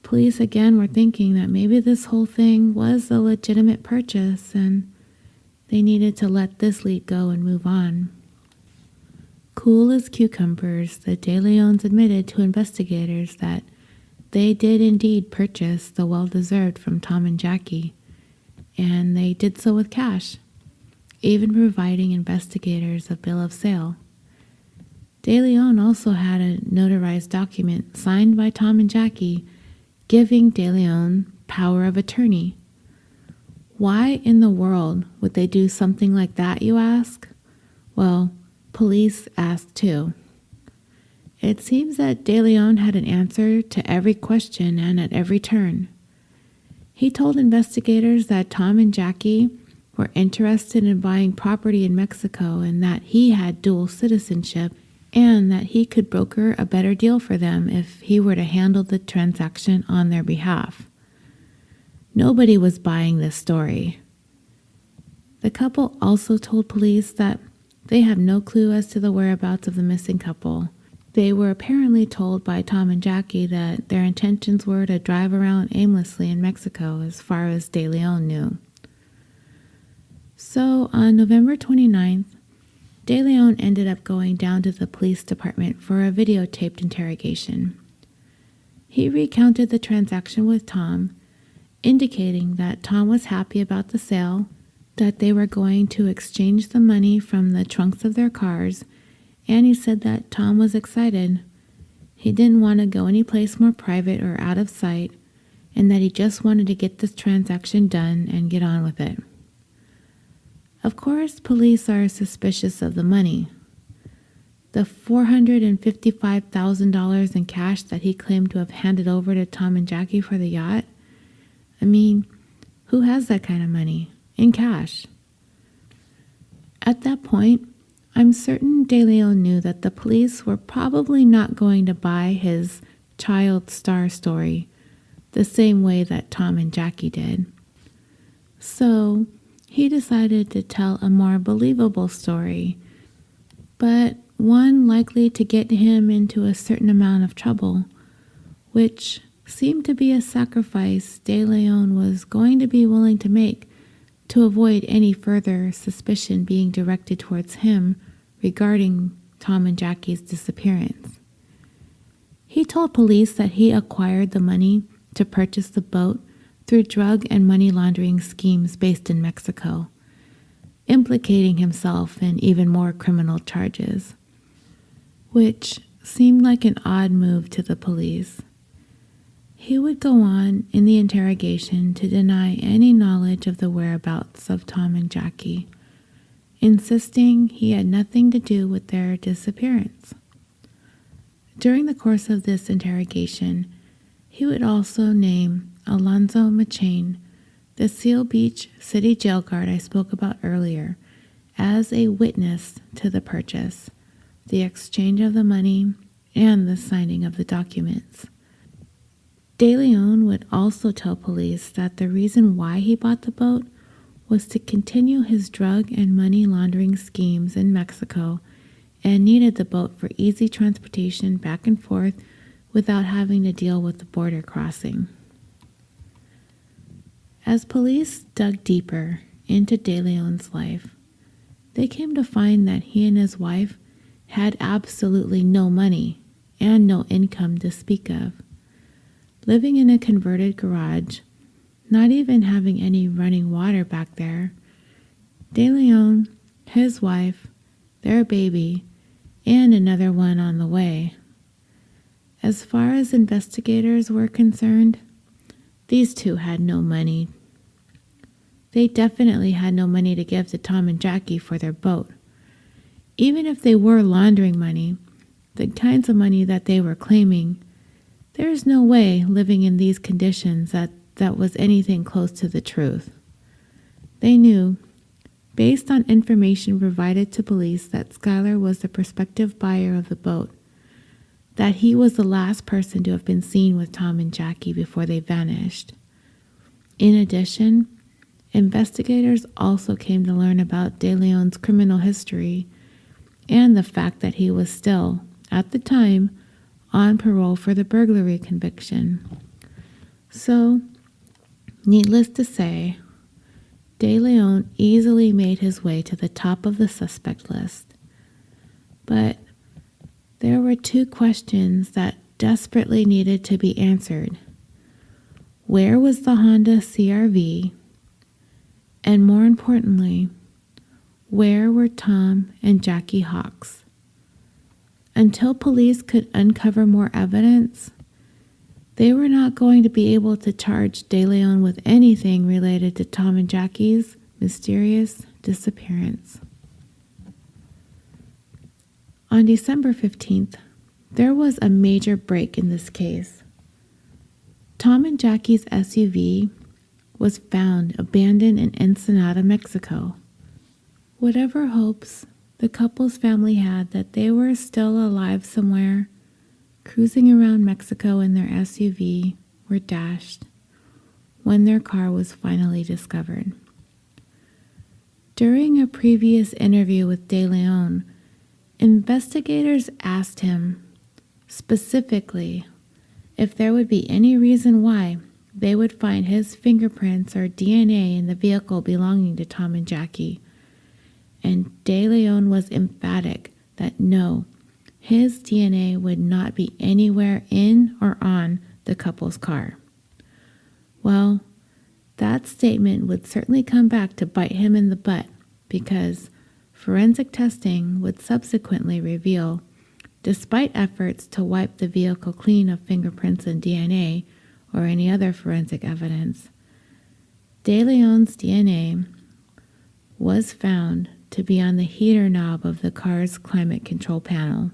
Police again were thinking that maybe this whole thing was a legitimate purchase and they needed to let this lead go and move on. Cool as cucumbers, the DeLeons admitted to investigators that they did indeed purchase the well-deserved from Tom and Jackie, and they did so with cash, even providing investigators a bill of sale. DeLeon also had a notarized document signed by Tom and Jackie giving DeLeon power of attorney. Why in the world would they do something like that, you ask? Well, police asked too. It seems that DeLeon had an answer to every question and at every turn. He told investigators that Tom and Jackie were interested in buying property in Mexico and that he had dual citizenship and that he could broker a better deal for them if he were to handle the transaction on their behalf. Nobody was buying this story. The couple also told police that they have no clue as to the whereabouts of the missing couple. They were apparently told by Tom and Jackie that their intentions were to drive around aimlessly in Mexico as far as DeLeon knew. So on November 29th, DeLeon ended up going down to the police department for a videotaped interrogation. He recounted the transaction with Tom, indicating that Tom was happy about the sale, that they were going to exchange the money from the trunks of their cars, and he said that Tom was excited. He didn't want to go any place more private or out of sight, and that he just wanted to get this transaction done and get on with it. Of course, police are suspicious of the money. The $455,000 in cash that he claimed to have handed over to Tom and Jackie for the yacht. I mean, who has that kind of money in cash? At that point, I'm certain DeLeon knew that the police were probably not going to buy his child star story the same way that Tom and Jackie did. So he decided to tell a more believable story, but one likely to get him into a certain amount of trouble, which seemed to be a sacrifice Deleon was going to be willing to make to avoid any further suspicion being directed towards him regarding Tom and Jackie's disappearance. He told police that he acquired the money to purchase the boat through drug and money laundering schemes based in Mexico, implicating himself in even more criminal charges, which seemed like an odd move to the police. He would go on in the interrogation to deny any knowledge of the whereabouts of Tom and Jackie, insisting he had nothing to do with their disappearance. During the course of this interrogation, he would also name Alonzo Machain, the Seal Beach city jail guard I spoke about earlier, as a witness to the purchase, the exchange of the money, and the signing of the documents. Deleon would also tell police that the reason why he bought the boat was to continue his drug and money laundering schemes in Mexico and needed the boat for easy transportation back and forth without having to deal with the border crossing. As police dug deeper into Deleon's life, they came to find that he and his wife had absolutely no money and no income to speak of. Living in a converted garage, not even having any running water back there, Deleon, his wife, their baby, and another one on the way. As far as investigators were concerned, these two had no money. They definitely had no money to give to Tom and Jackie for their boat. Even if they were laundering money, the kinds of money that they were claiming, there is no way living in these conditions that was anything close to the truth. They knew, based on information provided to police, that Skylar was the prospective buyer of the boat, that he was the last person to have been seen with Tom and Jackie before they vanished. In addition, investigators also came to learn about Deleon's criminal history and the fact that he was still, at the time, on parole for the burglary conviction. So, needless to say, Deleon easily made his way to the top of the suspect list. But there were two questions that desperately needed to be answered. Where was the Honda CR-V? And more importantly, where were Tom and Jackie Hawks? Until police could uncover more evidence, they were not going to be able to charge Deleon with anything related to Tom and Jackie's mysterious disappearance. On December 15th, there was a major break in this case. Tom and Jackie's SUV was found abandoned in Ensenada, Mexico. Whatever hopes the couple's family had that they were still alive somewhere, cruising around Mexico in their SUV, were dashed when their car was finally discovered. During a previous interview with Deleon, investigators asked him specifically if there would be any reason why they would find his fingerprints or DNA in the vehicle belonging to Tom and Jackie. And Deleon was emphatic that no, his DNA would not be anywhere in or on the couple's car. Well, that statement would certainly come back to bite him in the butt, because forensic testing would subsequently reveal, despite efforts to wipe the vehicle clean of fingerprints and DNA or any other forensic evidence, Deleon's DNA was found to be on the heater knob of the car's climate control panel.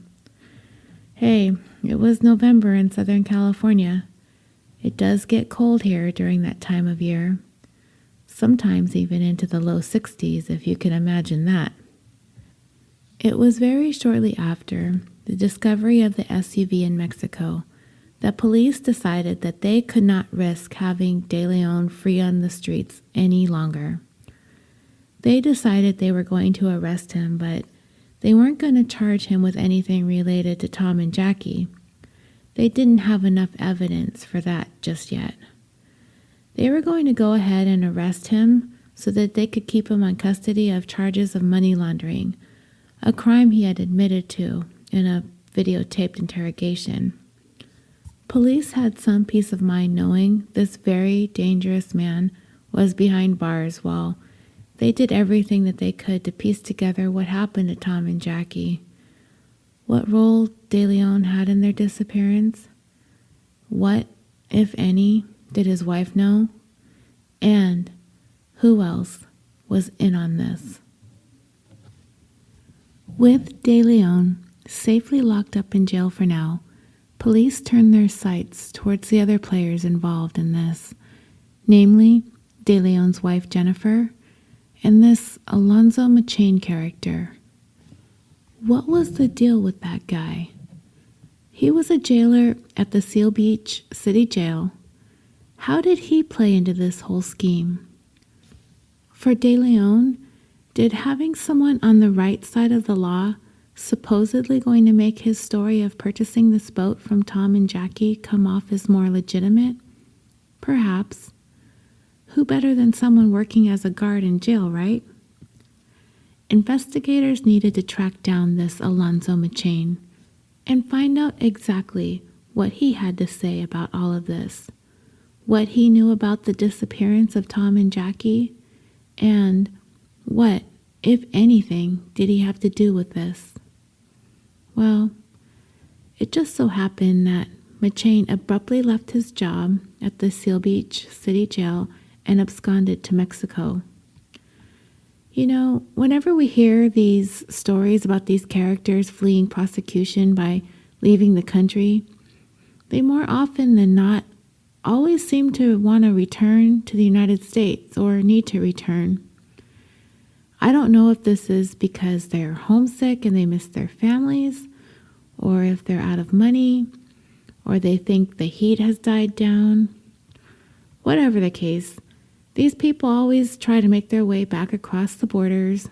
Hey, it was November in Southern California. It does get cold here during that time of year, sometimes even into the low 60s, if you can imagine that. It was very shortly after the discovery of the SUV in Mexico that police decided that they could not risk having Deleon free on the streets any longer. They decided they were going to arrest him, but They weren't going to charge him with anything related to Tom and Jackie. They didn't have enough evidence for that just yet. They were going to go ahead and arrest him so that they could keep him on custody of charges of money laundering, a crime he had admitted to in a videotaped interrogation. Police had some peace of mind knowing this very dangerous man was behind bars while they did everything that they could to piece together what happened to Tom and Jackie. What role Deleon had in their disappearance? What, if any, did his wife know? And who else was in on this? With Deleon safely locked up in jail for now, police turned their sights towards the other players involved in this, namely Deleon's wife Jennifer and this Alonzo McChain character. What was the deal with that guy? He was a jailer at the Seal Beach City Jail. How did he play into this whole scheme? For Deleon, did having someone on the right side of the law supposedly going to make his story of purchasing this boat from Tom and Jackie come off as more legitimate? Perhaps. Who better than someone working as a guard in jail, right? Investigators needed to track down this Alonzo McChain and find out exactly what he had to say about all of this, what he knew about the disappearance of Tom and Jackie, and what, if anything, did he have to do with this? Well, it just so happened that McChain abruptly left his job at the Seal Beach City Jail and absconded to Mexico. You know, whenever we hear these stories about these characters fleeing prosecution by leaving the country, they more often than not always seem to want to return to the United States or need to return. I don't know if this is because they're homesick and they miss their families, or if they're out of money, or they think the heat has died down. Whatever the case, these people always try to make their way back across the borders,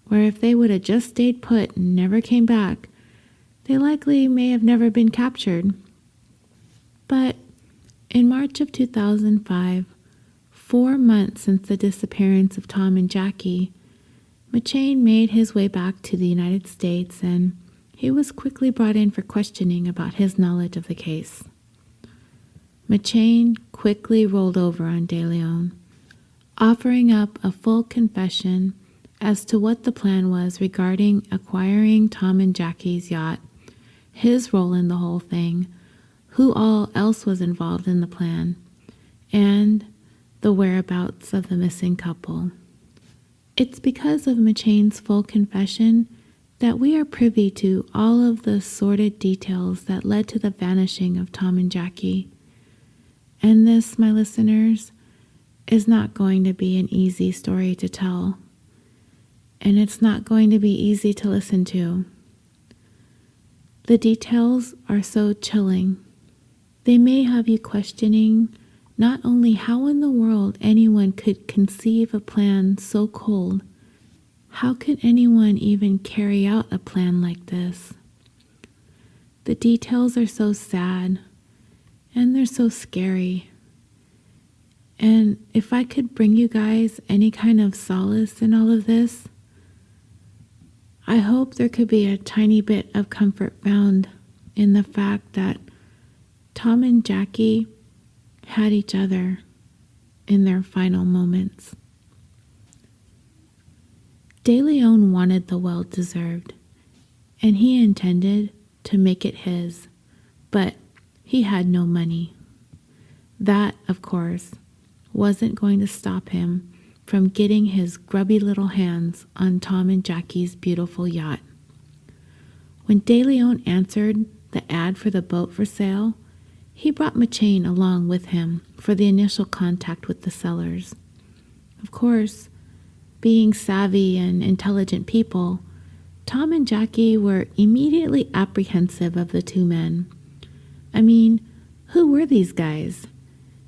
where if they would have just stayed put and never came back, they likely may have never been captured. But in March of 2005, 4 months since the disappearance of Tom and Jackie, McChain made his way back to the United States, and he was quickly brought in for questioning about his knowledge of the case. McChain quickly rolled over on Deleon, offering up a full confession as to what the plan was regarding acquiring Tom and Jackie's yacht, his role in the whole thing, who all else was involved in the plan, and the whereabouts of the missing couple. It's because of McChain's full confession that we are privy to all of the sordid details that led to the vanishing of Tom and Jackie. And this, my listeners, is not going to be an easy story to tell. And it's not going to be easy to listen to. The details are so chilling. They may have you questioning not only how in the world anyone could conceive a plan so cold, how could anyone even carry out a plan like this? The details are so sad, and they're so scary. And if I could bring you guys any kind of solace in all of this, I hope there could be a tiny bit of comfort found in the fact that Tom and Jackie had each other in their final moments. Deleon wanted the well-deserved, and he intended to make it his, but he had no money. That, of course, wasn't going to stop him from getting his grubby little hands on Tom and Jackie's beautiful yacht. When Deleon answered the ad for the boat for sale, he brought McChain along with him for the initial contact with the sellers. Of course, being savvy and intelligent people, Tom and Jackie were immediately apprehensive of the two men. I mean, who were these guys?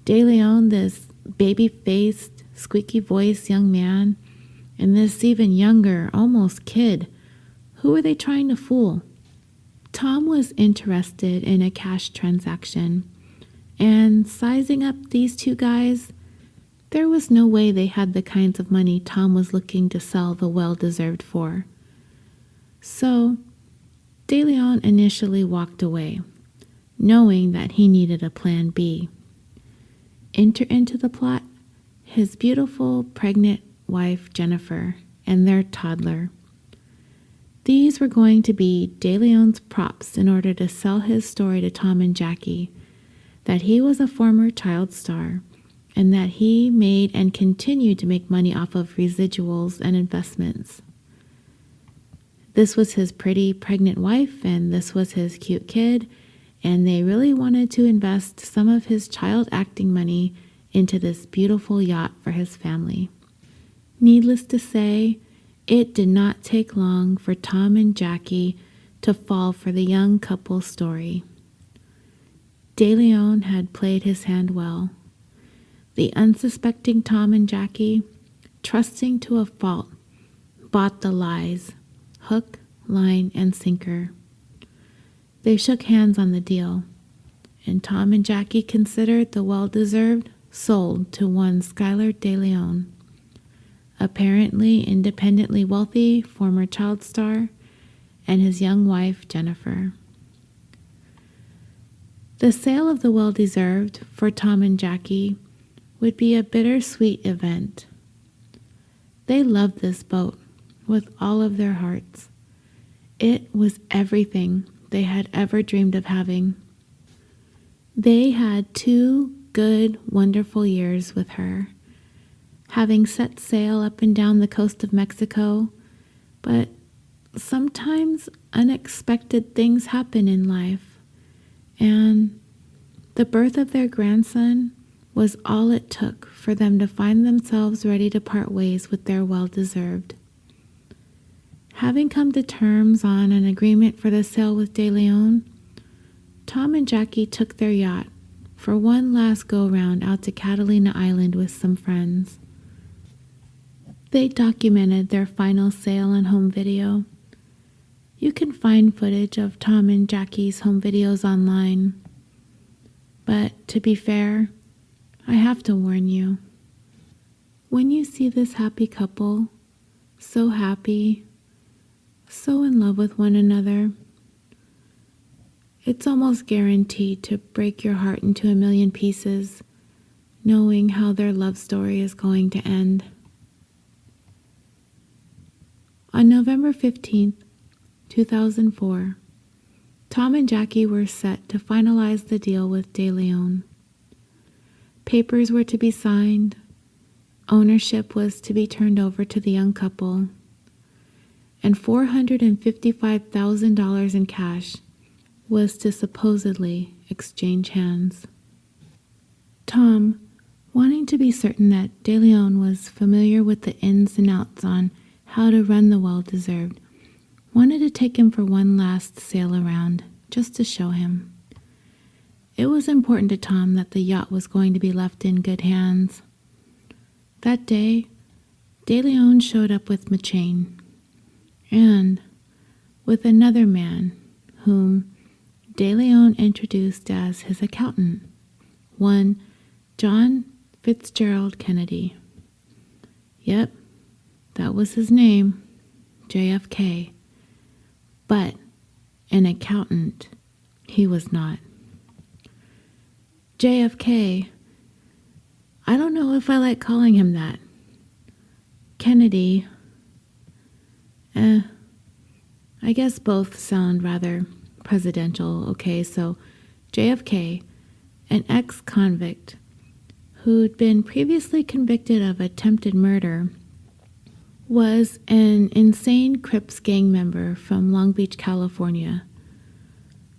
Deleon, this baby-faced, squeaky-voiced young man, and this even younger, almost kid, Who were they trying to fool? Tom was interested in a cash transaction, and sizing up these two guys, there was no way they had the kinds of money Tom was looking to sell the well-deserved for. So, Deleon initially walked away, knowing that he needed a plan B. Enter into the plot his beautiful, pregnant wife, Jennifer, and their toddler. These were going to be Deleon's props in order to sell his story to Tom and Jackie, that he was a former child star, and that he made and continued to make money off of residuals and investments. This was his pretty pregnant wife, and this was his cute kid, and they really wanted to invest some of his child acting money into this beautiful yacht for his family. Needless to say, it did not take long for Tom and Jackie to fall for the young couple's story. Deleon had played his hand well. The unsuspecting Tom and Jackie, trusting to a fault, bought the lies, hook, line, and sinker. They shook hands on the deal, and Tom and Jackie considered the well-deserved sold to one Skylar Deleon, apparently independently wealthy former child star, and his young wife, Jennifer. The sale of the well-deserved for Tom and Jackie would be a bittersweet event. They loved this boat with all of their hearts. It was everything they had ever dreamed of having. They had 2 good, wonderful years with her, having set sail up and down the coast of Mexico, but sometimes unexpected things happen in life, and the birth of their grandson was all it took for them to find themselves ready to part ways with their well-deserved. Having come to terms on an agreement for the sale with Deleon, Tom and Jackie took their yacht for one last go-round out to Catalina Island with some friends. They documented their final sail on home video. You can find footage of Tom and Jackie's home videos online. But to be fair, I have to warn you. When you see this happy couple, so happy, so in love with one another, it's almost guaranteed to break your heart into a million pieces, knowing how their love story is going to end. On November 15th, 2004, Tom and Jackie were set to finalize the deal with Deleon. Papers were to be signed, ownership was to be turned over to the young couple, and $455,000 in cash was to supposedly exchange hands. Tom, wanting to be certain that Deleon was familiar with the ins and outs on how to run the well-deserved, wanted to take him for one last sail around, just to show him. It was important to Tom that the yacht was going to be left in good hands. That day, Deleon showed up with McChain, and with another man whom Deleon introduced as his accountant, one John Fitzgerald Kennedy. Yep, that was his name, JFK. But an accountant he was not. JFK, I don't know if I like calling him that. Kennedy, I guess both sound rather presidential, okay? So JFK, an ex-convict who'd been previously convicted of attempted murder, was an insane Crips gang member from Long Beach, California.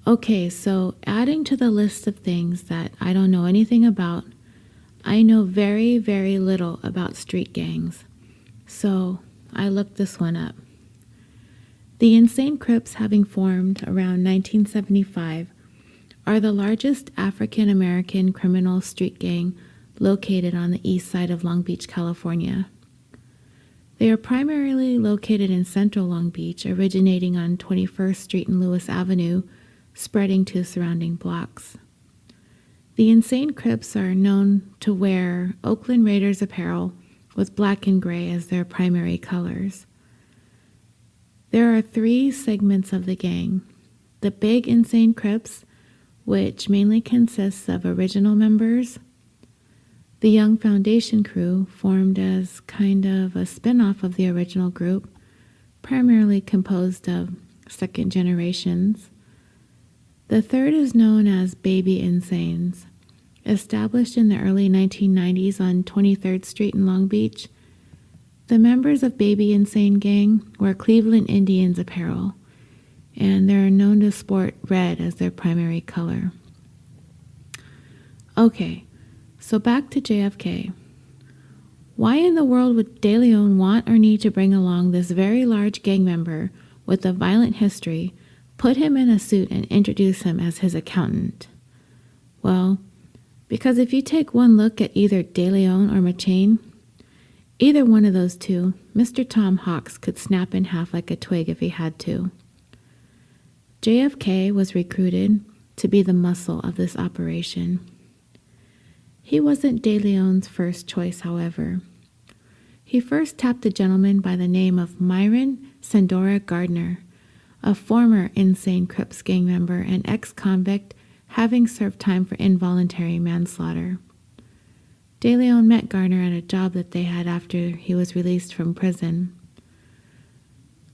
Okay, so adding to the list of things that I don't know anything about, I know very, very little about street gangs. So I looked this one up. The Insane Crips, having formed around 1975, are the largest African American criminal street gang located on the east side of Long Beach, California. They are primarily located in central Long Beach, originating on 21st Street and Lewis Avenue, spreading to surrounding blocks. The Insane Crips are known to wear Oakland Raiders apparel with black and gray as their primary colors. There are 3 segments of the gang. The Big Insane Crips, which mainly consists of original members. The Young Foundation crew, formed as kind of a spin-off of the original group, primarily composed of second generations. The third is known as Baby Insanes. Established in the early 1990s on 23rd Street in Long Beach, the members of Baby Insane Gang wear Cleveland Indians apparel, and they're known to sport red as their primary color. Okay, so back to JFK. Why in the world would Deleon want or need to bring along this very large gang member with a violent history, put him in a suit, and introduce him as his accountant? Well, because if you take one look at either Deleon or McChain, either one of those two, Mr. Tom Hawks could snap in half like a twig if he had to. JFK was recruited to be the muscle of this operation. He wasn't Deleon's first choice, however. He first tapped a gentleman by the name of Myron Sandora Gardner, a former Insane Crips gang member and ex-convict having served time for involuntary manslaughter. Deleon met Garner at a job that they had after he was released from prison.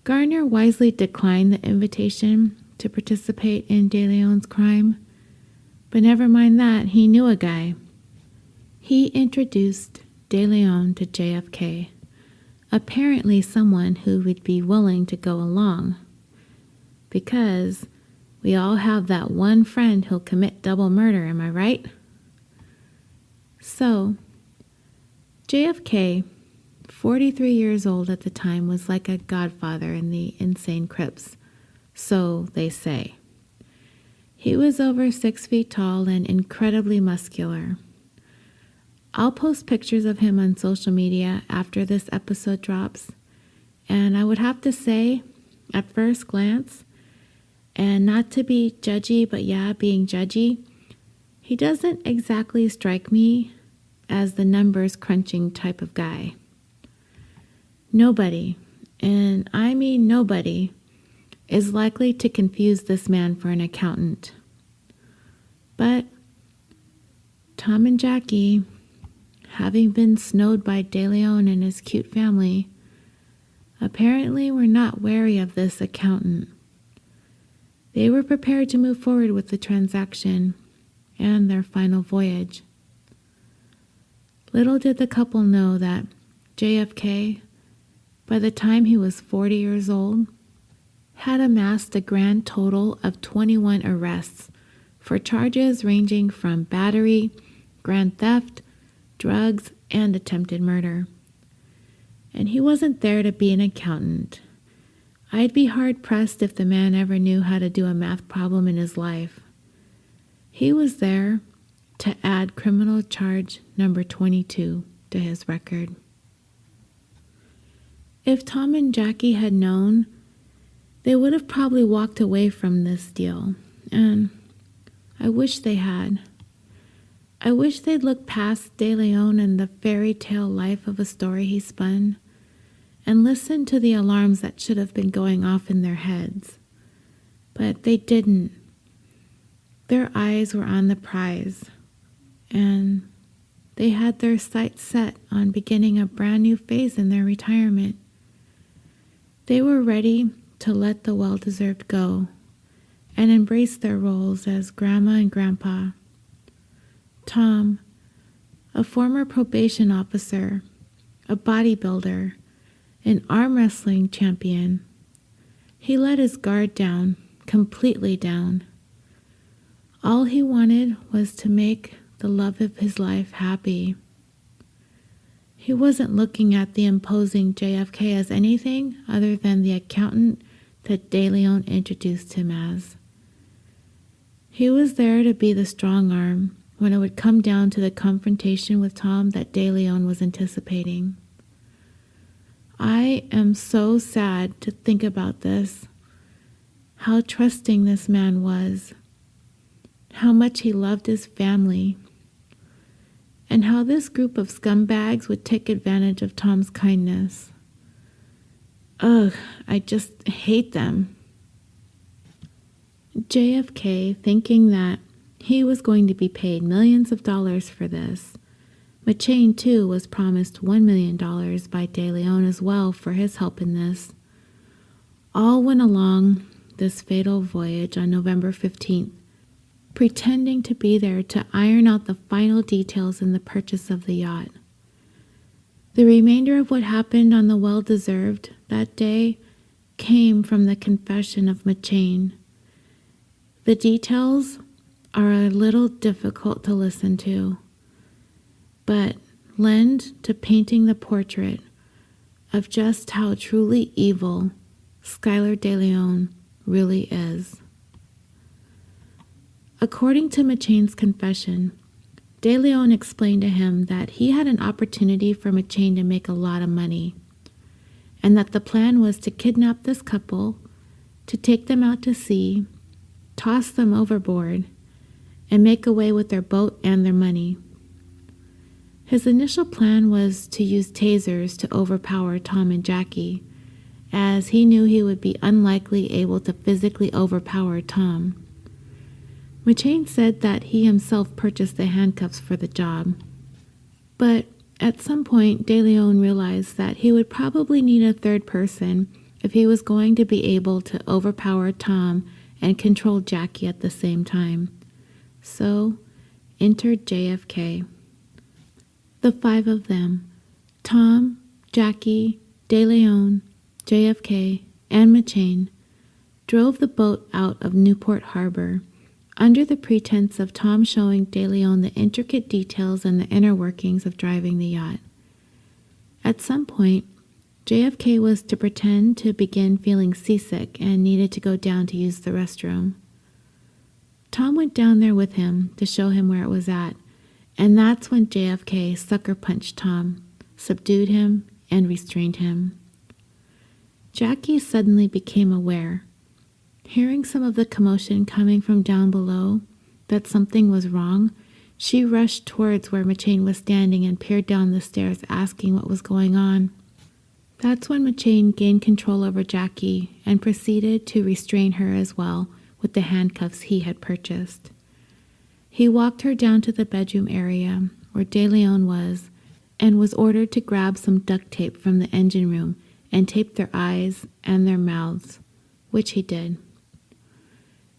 Garner wisely declined the invitation to participate in Deleon's crime, but never mind that, he knew a guy. He introduced Deleon to JFK, apparently someone who would be willing to go along, because we all have that one friend who'll commit double murder, am I right? So, JFK, 43 years old at the time, was like a godfather in the Insane Crips, so they say. He was over 6 feet tall and incredibly muscular. I'll post pictures of him on social media after this episode drops, and I would have to say, at first glance, and not to be judgy, but yeah, being judgy, he doesn't exactly strike me as the numbers crunching type of guy. Nobody, and I mean nobody, is likely to confuse this man for an accountant. But Tom and Jackie, having been snowed by Deleon and his cute family, apparently were not wary of this accountant. They were prepared to move forward with the transaction and their final voyage. Little did the couple know that JFK, by the time he was 40 years old, had amassed a grand total of 21 arrests for charges ranging from battery, grand theft, drugs, and attempted murder. And he wasn't there to be an accountant. I'd be hard-pressed if the man ever knew how to do a math problem in his life. He was there to add criminal charge number 22 to his record. If Tom and Jackie had known, they would have probably walked away from this deal, and I wish they had. I wish they'd looked past Deleon and the fairy tale life of a story he spun, and listened to the alarms that should have been going off in their heads. But they didn't. Their eyes were on the prize, and they had their sights set on beginning a brand new phase in their retirement. They were ready to let the well-deserved go and embrace their roles as Grandma and Grandpa. Tom, a former probation officer, a bodybuilder, an arm wrestling champion, he let his guard down, completely down. All he wanted was to make the love of his life happy. He wasn't looking at the imposing JFK as anything other than the accountant that Deleon introduced him as. He was there to be the strong arm when it would come down to the confrontation with Tom that Deleon was anticipating. I am so sad to think about this, how trusting this man was, how much he loved his family, and how this group of scumbags would take advantage of Tom's kindness. Ugh, I just hate them. JFK, thinking that he was going to be paid millions of dollars for this. McChain, too, was promised $1 million by Deleon as well for his help in this. All went along this fatal voyage on November 15th, pretending to be there to iron out the final details in the purchase of the yacht. The remainder of what happened on the Well-Deserved that day came from the confession of McChain. The details are a little difficult to listen to, but lend to painting the portrait of just how truly evil Skylar Deleon really is. According to McChain's confession, Deleon explained to him that he had an opportunity for McChain to make a lot of money, and that the plan was to kidnap this couple, to take them out to sea, toss them overboard, and make away with their boat and their money. His initial plan was to use tasers to overpower Tom and Jackie, as he knew he would be unlikely able to physically overpower Tom. McChain said that he himself purchased the handcuffs for the job. But at some point, Deleon realized that he would probably need a third person if he was going to be able to overpower Tom and control Jackie at the same time. So, entered JFK. The five of them, Tom, Jackie, Deleon, JFK, and McChain, drove the boat out of Newport Harbor, under the pretense of Tom showing Deleon the intricate details and the inner workings of driving the yacht. At some point, JFK was to pretend to begin feeling seasick and needed to go down to use the restroom. Tom went down there with him to show him where it was at, and that's when JFK sucker punched Tom, subdued him, and restrained him. Jackie suddenly became aware, hearing some of the commotion coming from down below, that something was wrong. She rushed towards where McChain was standing and peered down the stairs asking what was going on. That's when McChain gained control over Jackie and proceeded to restrain her as well with the handcuffs he had purchased. He walked her down to the bedroom area where Deleon was and was ordered to grab some duct tape from the engine room and tape their eyes and their mouths, which he did.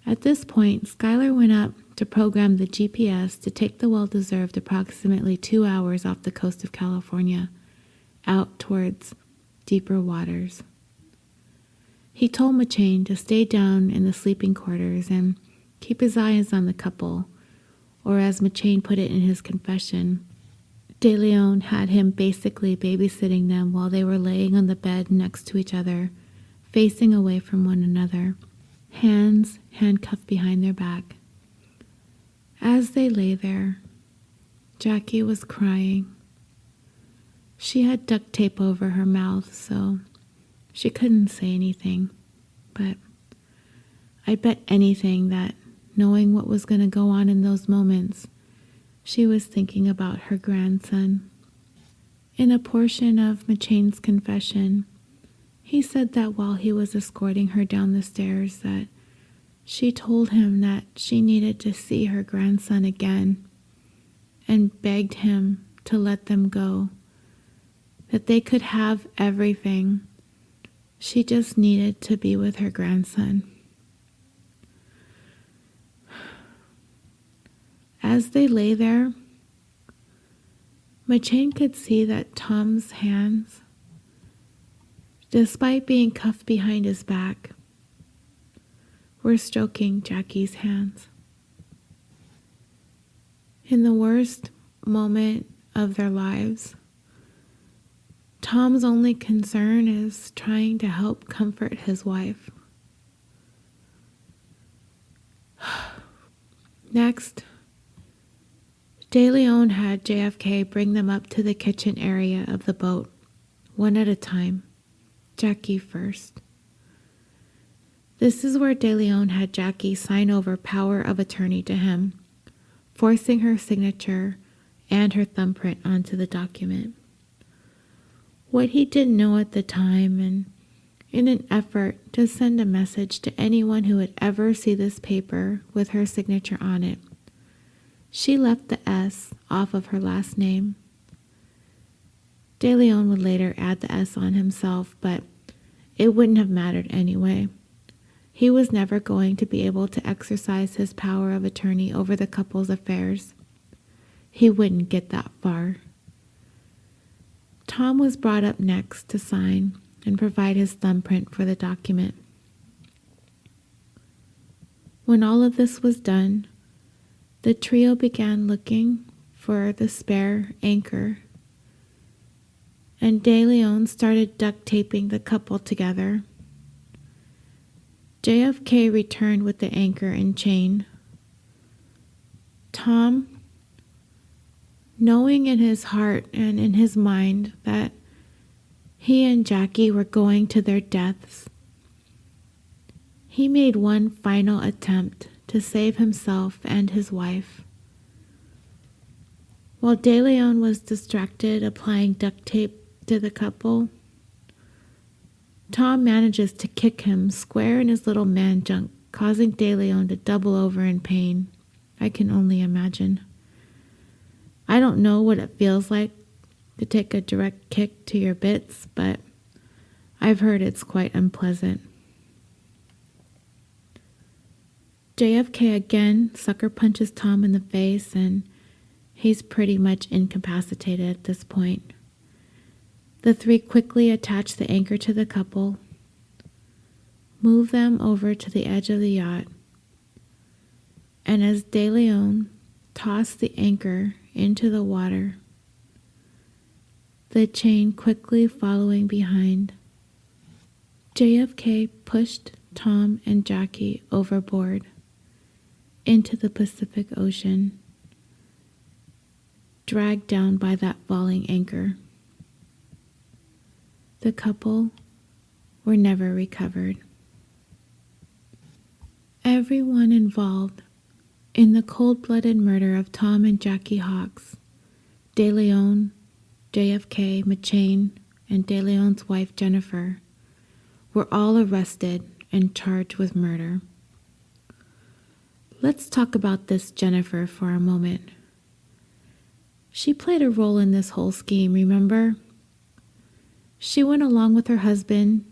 At this point, Skylar went up to program the GPS to take the Well-Deserved approximately 2 hours off the coast of California, out towards deeper waters. He told McChain to stay down in the sleeping quarters and keep his eyes on the couple, or as McChain put it in his confession, Deleon had him basically babysitting them while they were laying on the bed next to each other, facing away from one another, hands handcuffed behind their back. As they lay there, Jackie was crying. She had duct tape over her mouth, so she couldn't say anything, but I bet anything that, knowing what was going to go on in those moments, she was thinking about her grandson. In a portion of McChain's confession, he said that while he was escorting her down the stairs that she told him that she needed to see her grandson again and begged him to let them go, that they could have everything. She just needed to be with her grandson. As they lay there, McChain could see that Tom's hands, despite being cuffed behind his back, were stroking Jackie's hands. In the worst moment of their lives, Tom's only concern is trying to help comfort his wife. Next, Deleon had JFK bring them up to the kitchen area of the boat, one at a time. Jackie first. This is where Deleon had Jackie sign over power of attorney to him, forcing her signature and her thumbprint onto the document. What he didn't know at the time, and in an effort to send a message to anyone who would ever see this paper with her signature on it, she left the S off of her last name. Deleon would later add the S on himself, but it wouldn't have mattered anyway. He was never going to be able to exercise his power of attorney over the couple's affairs. He wouldn't get that far. Tom was brought up next to sign and provide his thumbprint for the document. When all of this was done, the trio began looking for the spare anchor, and Deleon started duct taping the couple together. JFK returned with the anchor and chain. Tom, knowing in his heart and in his mind that he and Jackie were going to their deaths, he made one final attempt to save himself and his wife. While Deleon was distracted applying duct tape to the couple, Tom manages to kick him square in his little man junk, causing Deleon to double over in pain. I can only imagine. I don't know what it feels like to take a direct kick to your bits, but I've heard it's quite unpleasant. JFK again sucker punches Tom in the face, and he's pretty much incapacitated at this point. The three quickly attach the anchor to the couple, move them over to the edge of the yacht, and as Deleon tossed the anchor into the water, the chain quickly following behind, JFK pushed Tom and Jackie overboard into the Pacific Ocean, dragged down by that falling anchor. The couple were never recovered. Everyone involved in the cold-blooded murder of Tom and Jackie Hawks, Deleon, JFK, McChain, and Deleon's wife Jennifer, were all arrested and charged with murder. Let's talk about this Jennifer for a moment. She played a role in this whole scheme, remember? She went along with her husband.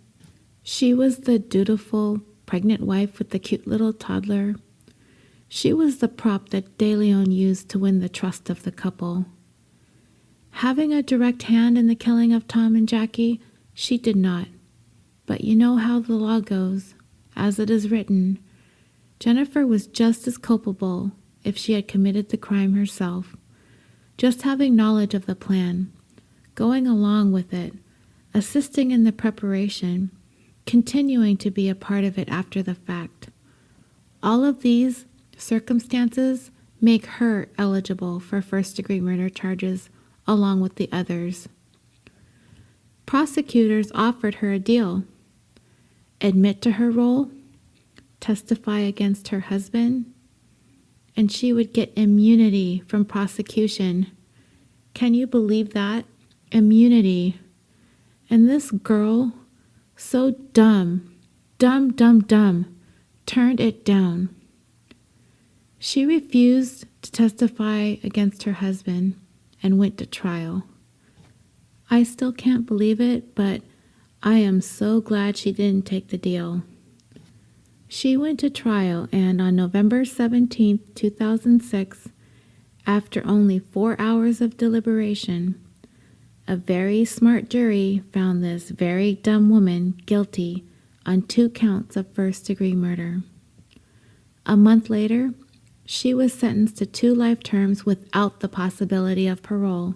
She was the dutiful, pregnant wife with the cute little toddler. She was the prop that Deleon used to win the trust of the couple. Having a direct hand in the killing of Tom and Jackie, she did not. But you know how the law goes. As it is written, Jennifer was just as culpable if she had committed the crime herself. Just having knowledge of the plan, going along with it, assisting in the preparation, continuing to be a part of it after the fact. All of these circumstances make her eligible for first-degree murder charges along with the others. Prosecutors offered her a deal: admit to her role, testify against her husband, and she would get immunity from prosecution. Can you believe that? Immunity. And this girl, so dumb, turned it down. She refused to testify against her husband and went to trial. I still can't believe it, but I am so glad she didn't take the deal. She went to trial, and on November 17, 2006, after only 4 hours of deliberation, a very smart jury found this very dumb woman guilty on 2 counts of first-degree murder. A month later, she was sentenced to 2 life terms without the possibility of parole.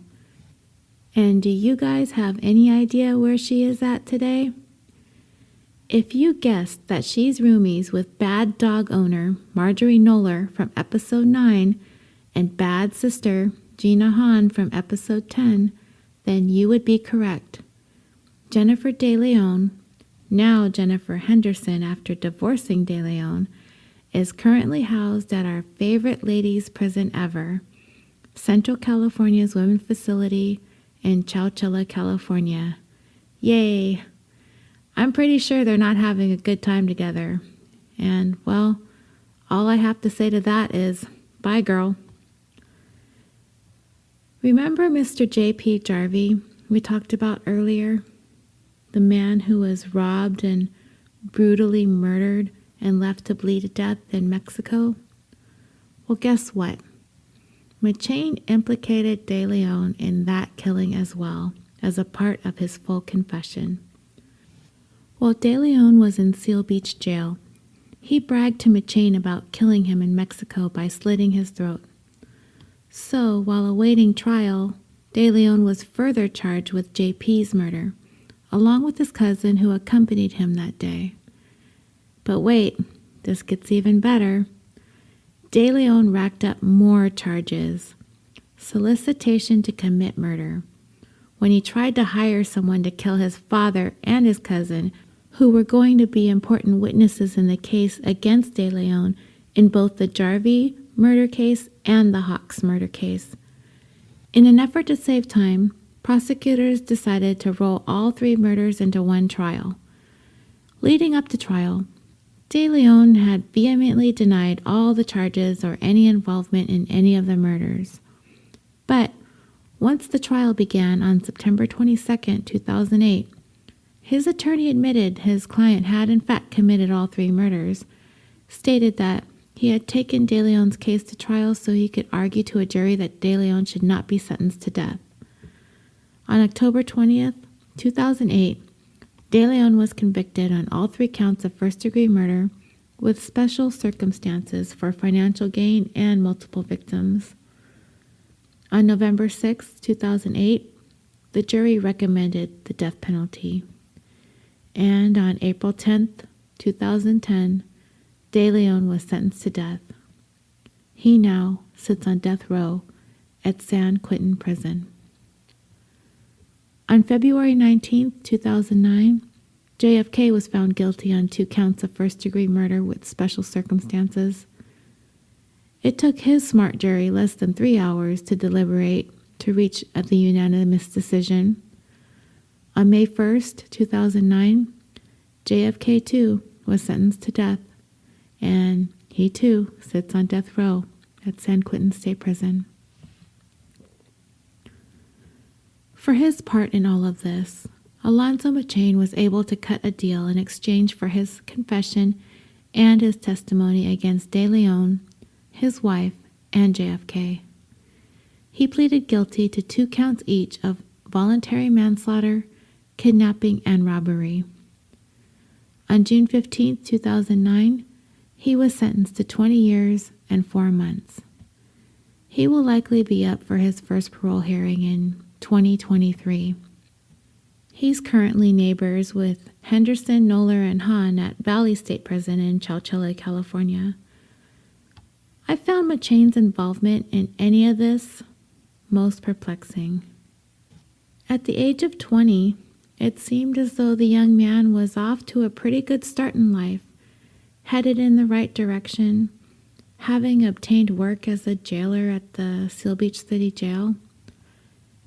And do you guys have any idea where she is at today? If you guessed that she's roomies with bad dog owner Marjorie Knoller from episode 9 and bad sister Gina Hahn from episode 10, then you would be correct. Jennifer Deleon, now Jennifer Henderson after divorcing Deleon, is currently housed at our favorite ladies' prison ever, Central California's Women's Facility in Chowchilla, California. Yay! I'm pretty sure they're not having a good time together. And, well, all I have to say to that is, bye, girl. Remember Mr. J.P. Jarvie we talked about earlier? The man who was robbed and brutally murdered and left to bleed to death in Mexico? Well, guess what? McChain implicated Deleon in that killing as well, as a part of his full confession. While Deleon was in Seal Beach jail, he bragged to McChain about killing him in Mexico by slitting his throat. So, while awaiting trial, Deleon was further charged with JP's murder, along with his cousin who accompanied him that day. But wait, this gets even better. Deleon racked up more charges. Solicitation to commit murder, when he tried to hire someone to kill his father and his cousin, who were going to be important witnesses in the case against Deleon in both the Jarvie murder case and the Hawks murder case. In an effort to save time, prosecutors decided to roll all three murders into one trial. Leading up to trial, Deleon had vehemently denied all the charges or any involvement in any of the murders. But once the trial began on September 22, 2008, his attorney admitted his client had in fact committed all three murders, stated that he had taken Deleon's case to trial so he could argue to a jury that Deleon should not be sentenced to death. On October 20th, 2008, Deleon was convicted on all three counts of first-degree murder with special circumstances for financial gain and multiple victims. On November 6, 2008, the jury recommended the death penalty. And on April 10, 2010, Deleon was sentenced to death. He now sits on death row at San Quentin Prison. On February 19, 2009, JFK was found guilty on 2 counts of first-degree murder with special circumstances. It took his smart jury less than 3 hours to deliberate to reach the unanimous decision. On May 1, 2009, JFK too was sentenced to death, and he too sits on death row at San Quentin State Prison. For his part in all of this, Alonzo McChain was able to cut a deal in exchange for his confession and his testimony against Deleon, his wife, and JFK. He pleaded guilty to 2 counts each of voluntary manslaughter, kidnapping, and robbery. On June 15, 2009, he was sentenced to 20 years and 4 months. He will likely be up for his first parole hearing in 2023. He's currently neighbors with Henderson, Noller, and Hahn at Valley State Prison in Chowchilla, California. I found McChain's involvement in any of this most perplexing. At the age of 20, it seemed as though the young man was off to a pretty good start in life, headed in the right direction, having obtained work as a jailer at the Seal Beach City Jail.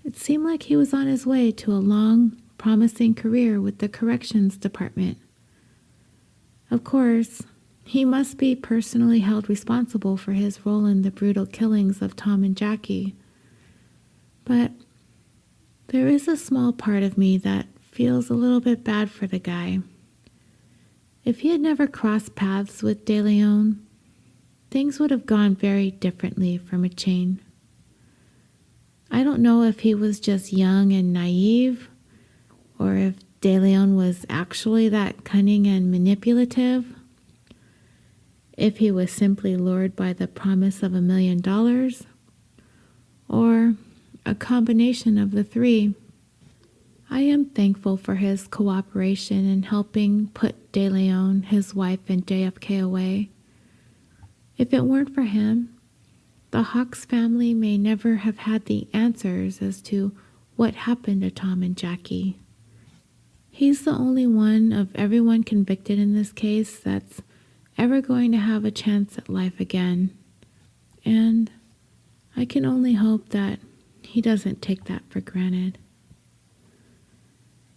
It seemed like he was on his way to a long, promising career with the Corrections Department. Of course, he must be personally held responsible for his role in the brutal killings of Tom and Jackie. But there is a small part of me that feels a little bit bad for the guy. If he had never crossed paths with Deleon, things would have gone very differently for McChain. I don't know if he was just young and naive, or if Deleon was actually that cunning and manipulative, if he was simply lured by the promise of $1 million, or a combination of the three. I am thankful for his cooperation in helping put Deleon, his wife, and JFK away. If it weren't for him, the Hawks family may never have had the answers as to what happened to Tom and Jackie. He's the only one of everyone convicted in this case that's ever going to have a chance at life again. And I can only hope that he doesn't take that for granted.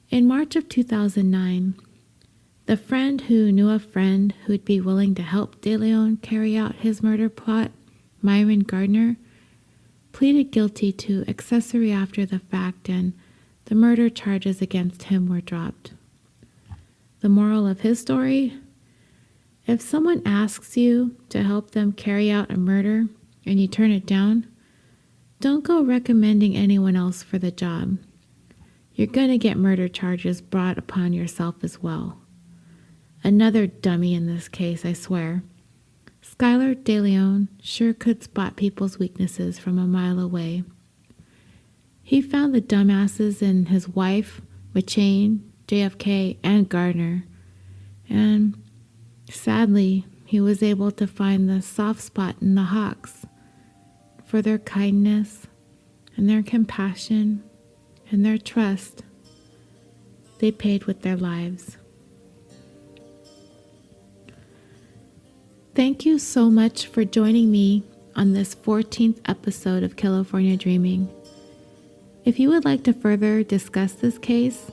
In March of 2009, the friend who knew a friend who'd be willing to help Deleon carry out his murder plot, Myron Gardner, pleaded guilty to accessory after the fact, and the murder charges against him were dropped. The moral of his story? If someone asks you to help them carry out a murder and you turn it down, don't go recommending anyone else for the job. You're going to get murder charges brought upon yourself as well. Another dummy in this case, I swear. Skylar Deleon sure could spot people's weaknesses from a mile away. He found the dumbasses in his wife, McChain, JFK, and Gardner. And sadly, he was able to find the soft spot in the Hawks for their kindness and their compassion and their trust. They paid with their lives. Thank you so much for joining me on this 14th episode of California Dreaming. If you would like to further discuss this case,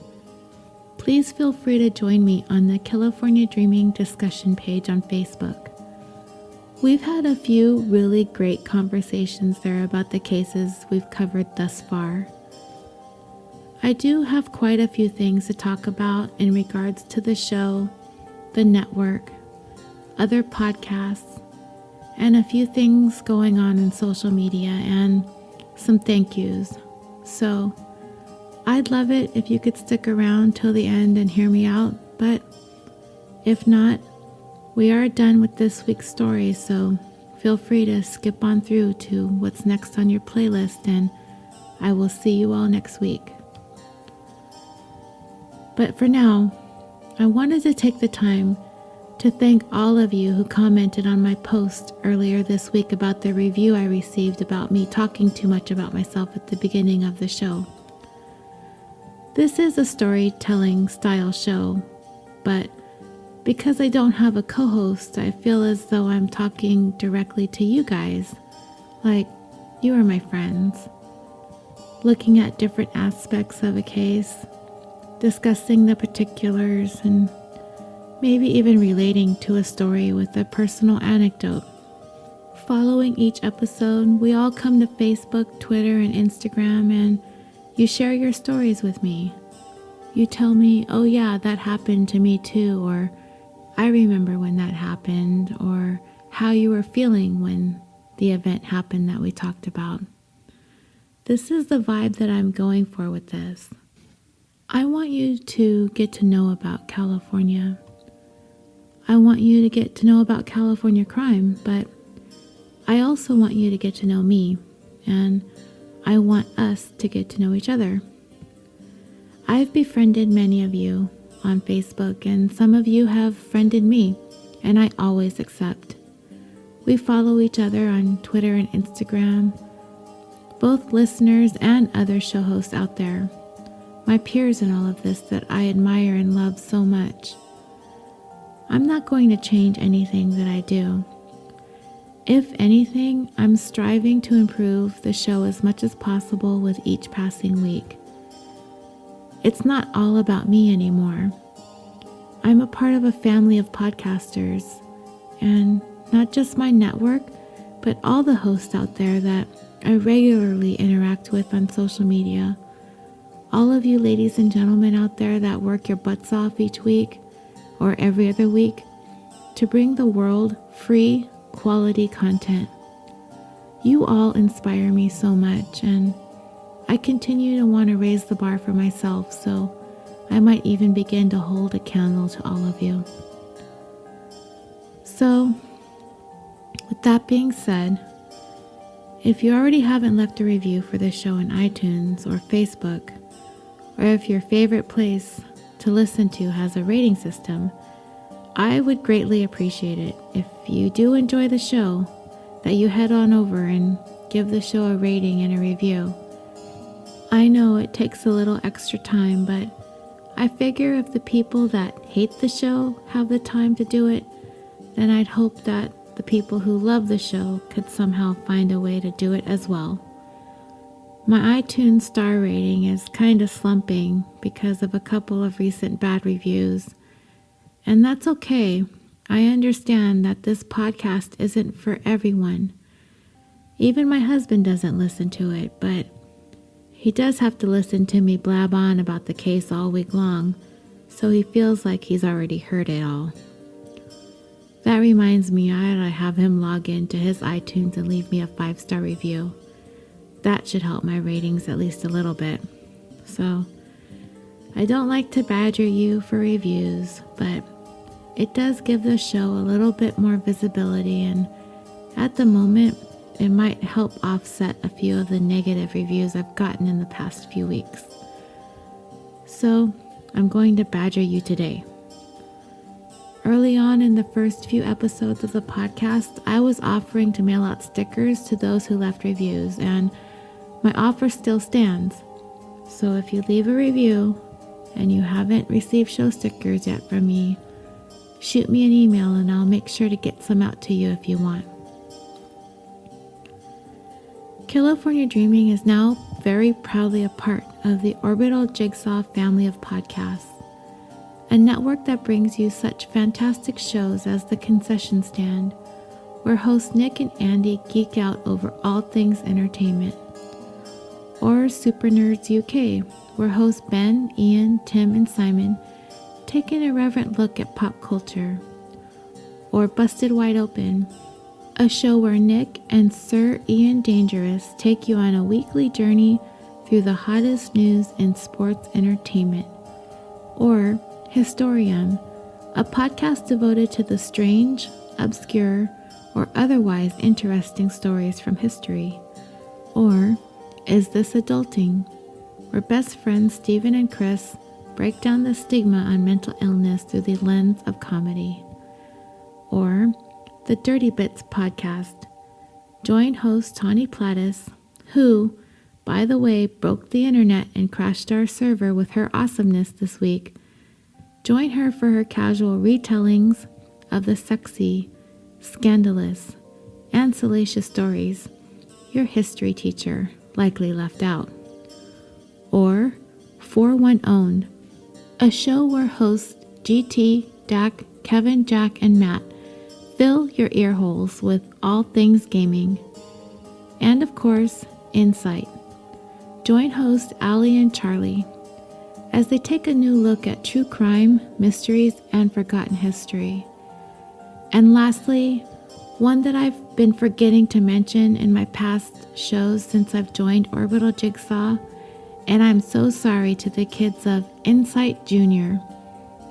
please feel free to join me on the California Dreaming discussion page on Facebook. We've had a few really great conversations there about the cases we've covered thus far. I do have quite a few things to talk about in regards to the show, the network, other podcasts, and a few things going on in social media and some thank yous. So I'd love it if you could stick around till the end and hear me out, but if not, we are done with this week's story, so feel free to skip on through to what's next on your playlist, and I will see you all next week. But for now, I wanted to take the time to thank all of you who commented on my post earlier this week about the review I received about me talking too much about myself at the beginning of the show. This is a storytelling style show, but because I don't have a co-host, I feel as though I'm talking directly to you guys, like you are my friends, looking at different aspects of a case, discussing the particulars, and maybe even relating to a story with a personal anecdote. Following each episode, we all come to Facebook, Twitter, and Instagram, and you share your stories with me. You tell me, oh yeah, that happened to me too, or I remember when that happened, or how you were feeling when the event happened that we talked about. This is the vibe that I'm going for with this. I want you to get to know about California. I want you to get to know about California crime, but I also want you to get to know me, and I want us to get to know each other. I've befriended many of you on Facebook, and some of you have friended me, and I always accept. We follow each other on Twitter and Instagram, both listeners and other show hosts out there, my peers in all of this that I admire and love so much. I'm not going to change anything that I do. If anything, I'm striving to improve the show as much as possible with each passing week. It's not all about me anymore. I'm a part of a family of podcasters, and not just my network, but all the hosts out there that I regularly interact with on social media. All of you ladies and gentlemen out there that work your butts off each week or every other week to bring the world free, quality content. You all inspire me so much, and I continue to want to raise the bar for myself, so I might even begin to hold a candle to all of you. So, with that being said, if you already haven't left a review for this show in iTunes or Facebook, or if your favorite place to listen to has a rating system, I would greatly appreciate it if you do enjoy the show, that you head on over and give the show a rating and a review. I know it takes a little extra time, but I figure if the people that hate the show have the time to do it, then I'd hope that the people who love the show could somehow find a way to do it as well. My iTunes star rating is kind of slumping because of a couple of recent bad reviews. And that's okay. I understand that this podcast isn't for everyone. Even my husband doesn't listen to it, but he does have to listen to me blab on about the case all week long, so he feels like he's already heard it all. That reminds me, I have him log into his iTunes and leave me a 5-star review. That should help my ratings at least a little bit. So, I don't like to badger you for reviews, but it does give the show a little bit more visibility, and at the moment, it might help offset a few of the negative reviews I've gotten in the past few weeks. So, I'm going to badger you today. Early on in the first few episodes of the podcast, I was offering to mail out stickers to those who left reviews, and my offer still stands. So if you leave a review and you haven't received show stickers yet from me, shoot me an email and I'll make sure to get some out to you if you want. California Dreaming is now very proudly a part of the Orbital Jigsaw family of podcasts, a network that brings you such fantastic shows as The Concession Stand, where hosts Nick and Andy geek out over all things entertainment, or Super Nerds UK, where hosts Ben, Ian, Tim, and Simon take an irreverent look at pop culture, or Busted Wide Open, a show where Nick and Sir Ian Dangerous take you on a weekly journey through the hottest news in sports entertainment, or Historium, a podcast devoted to the strange, obscure, or otherwise interesting stories from history, or Is This Adulting, where best friends Stephen and Chris break down the stigma on mental illness through the lens of comedy, or the Dirty Bits podcast. Join host Tawny Plattis, who, by the way, broke the internet and crashed our server with her awesomeness this week. Join her for her casual retellings of the sexy, scandalous, and salacious stories your history teacher likely left out. Or 4-1 Owned, a show where hosts GT, Dak, Kevin, Jack, and Matt fill your ear holes with all things gaming. And of course, Insight. Join hosts Allie and Charlie as they take a new look at true crime, mysteries, and forgotten history. And lastly, one that I've been forgetting to mention in my past shows since I've joined Orbital Jigsaw, and I'm so sorry to the kids of Insight Junior,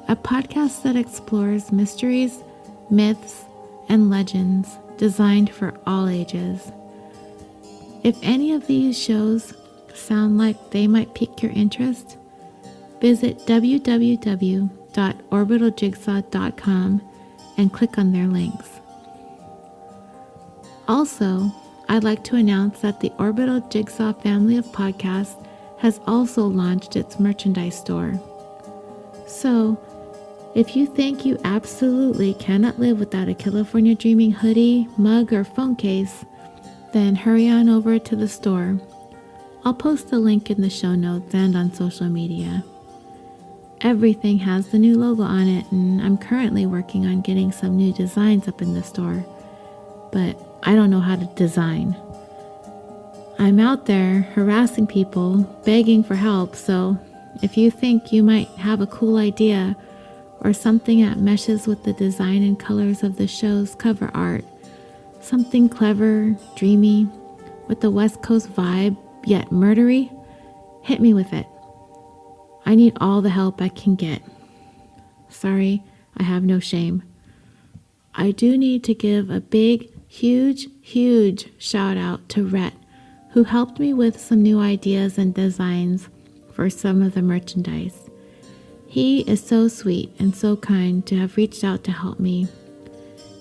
a podcast that explores mysteries, myths, and legends designed for all ages. If any of these shows sound like they might pique your interest, visit www.orbitaljigsaw.com and click on their links. Also, I'd like to announce that the Orbital Jigsaw family of podcasts has also launched its merchandise store. So, if you think you absolutely cannot live without a California Dreaming hoodie, mug, or phone case, then hurry on over to the store. I'll post a link in the show notes and on social media. Everything has the new logo on it, and I'm currently working on getting some new designs up in the store, but I don't know how to design. I'm out there harassing people, begging for help, so if you think you might have a cool idea or something that meshes with the design and colors of the show's cover art, something clever, dreamy, with the West Coast vibe, yet murdery, hit me with it. I need all the help I can get. Sorry, I have no shame. I do need to give a big, huge shout out to Rhett, who helped me with some new ideas and designs for some of the merchandise. He is so sweet and so kind to have reached out to help me.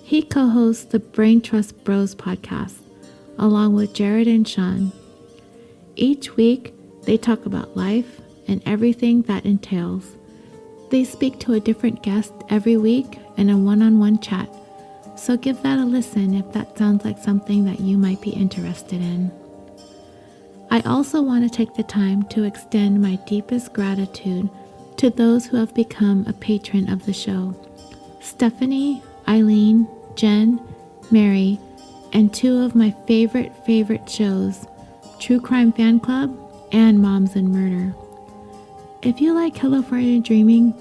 He co-hosts the Brain Trust Bros podcast, along with Jared and Sean. Each week, they talk about life and everything that entails, They speak to a different guest every week in a one-on-one chat, so give that a listen if that sounds like something that you might be interested in. I also want to take the time to extend my deepest gratitude to those who have become a patron of the show: Stephanie, Eileen, Jen, Mary, and two of my favorite shows, True Crime Fan Club and Moms and Murder. If you like California Dreaming,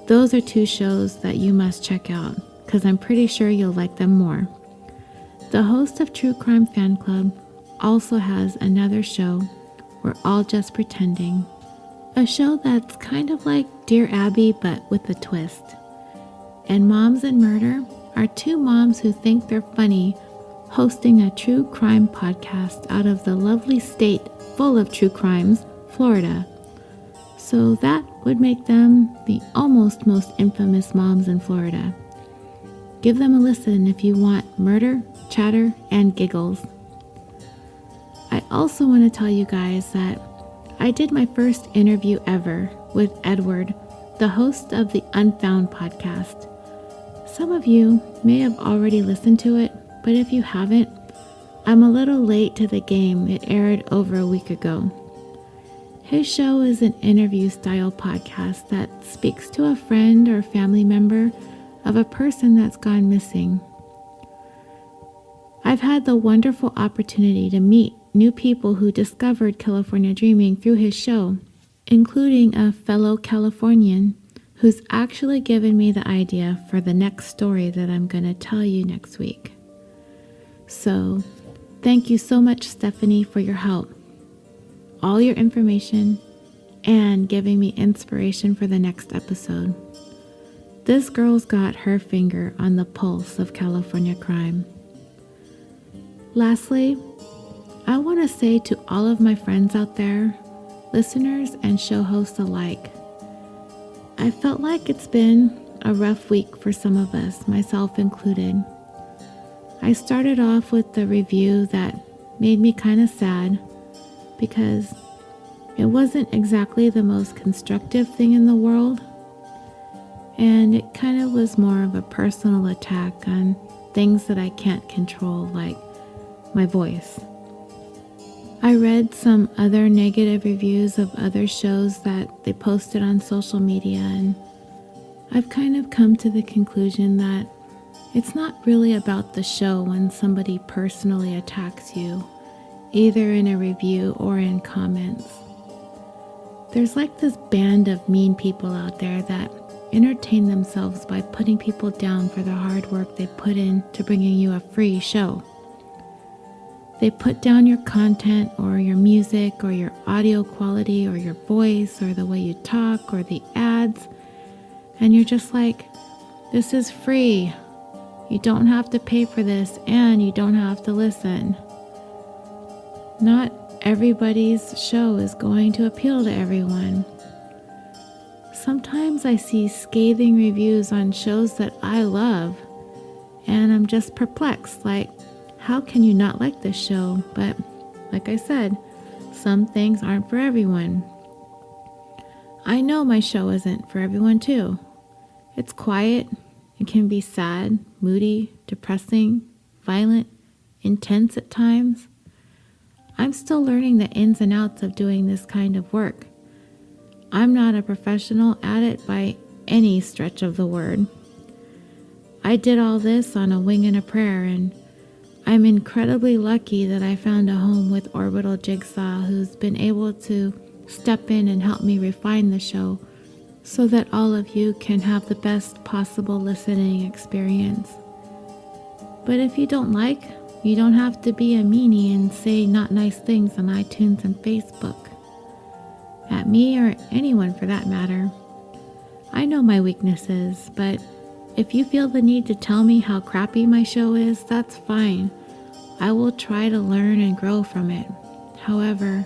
those are two shows that you must check out, because I'm pretty sure you'll like them more. The host of True Crime Fan Club also has another show, We're All Just Pretending, a show that's kind of like Dear Abby but with a twist. And Moms and Murder are two moms who think they're funny hosting a true crime podcast out of the lovely state full of true crimes, Florida. So that would make them the almost most infamous moms in Florida. Give them a listen if you want murder, chatter, and giggles. I also want to tell you guys that I did my first interview ever with Edward, the host of the Unfound podcast. Some of you may have already listened to it, but if you haven't, I'm a little late to the game. It aired over a week ago. His show is an interview-style podcast that speaks to a friend or family member of a person that's gone missing. I've had the wonderful opportunity to meet new people who discovered California Dreaming through his show, including a fellow Californian who's actually given me the idea for the next story that I'm going to tell you next week. So, thank you so much, Stephanie, for your help, all your information, and giving me inspiration for the next episode. This girl's got her finger on the pulse of California crime. Lastly, I want to say to all of my friends out there, listeners and show hosts alike, I felt like it's been a rough week for some of us, myself included. I started off with the review that made me kind of sad because it wasn't exactly the most constructive thing in the world, and it kind of was more of a personal attack on things that I can't control, like my voice. I read some other negative reviews of other shows that they posted on social media, and I've kind of come to the conclusion that it's not really about the show when somebody personally attacks you, either in a review or in comments. There's like this band of mean people out there that entertain themselves by putting people down for the hard work they put in to bringing you a free show. They put down your content or your music or your audio quality or your voice or the way you talk or the ads, and you're just like, this is free. You don't have to pay for this, and you don't have to listen. Not everybody's show is going to appeal to everyone. Sometimes I see scathing reviews on shows that I love, and I'm just perplexed, like, how can you not like this show? But like I said, some things aren't for everyone. I know my show isn't for everyone too. It's quiet. It can be sad, moody, depressing, violent, intense at times. I'm still learning the ins and outs of doing this kind of work. I'm not a professional at it by any stretch of the word. I did all this on a wing and a prayer, and I'm incredibly lucky that I found a home with Orbital Jigsaw, who's been able to step in and help me refine the show so that all of you can have the best possible listening experience. But if you don't like, you don't have to be a meanie and say not nice things on iTunes and Facebook. At me, or anyone for that matter. I know my weaknesses, but if you feel the need to tell me how crappy my show is, that's fine. I will try to learn and grow from it. However,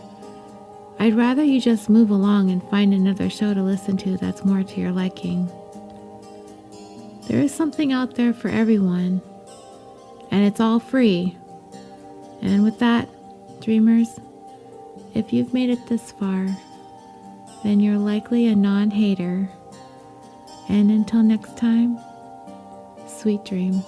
I'd rather you just move along and find another show to listen to that's more to your liking. There is something out there for everyone, and it's all free. And with that, dreamers, if you've made it this far, then you're likely a non-hater, And until next time, sweet dreams.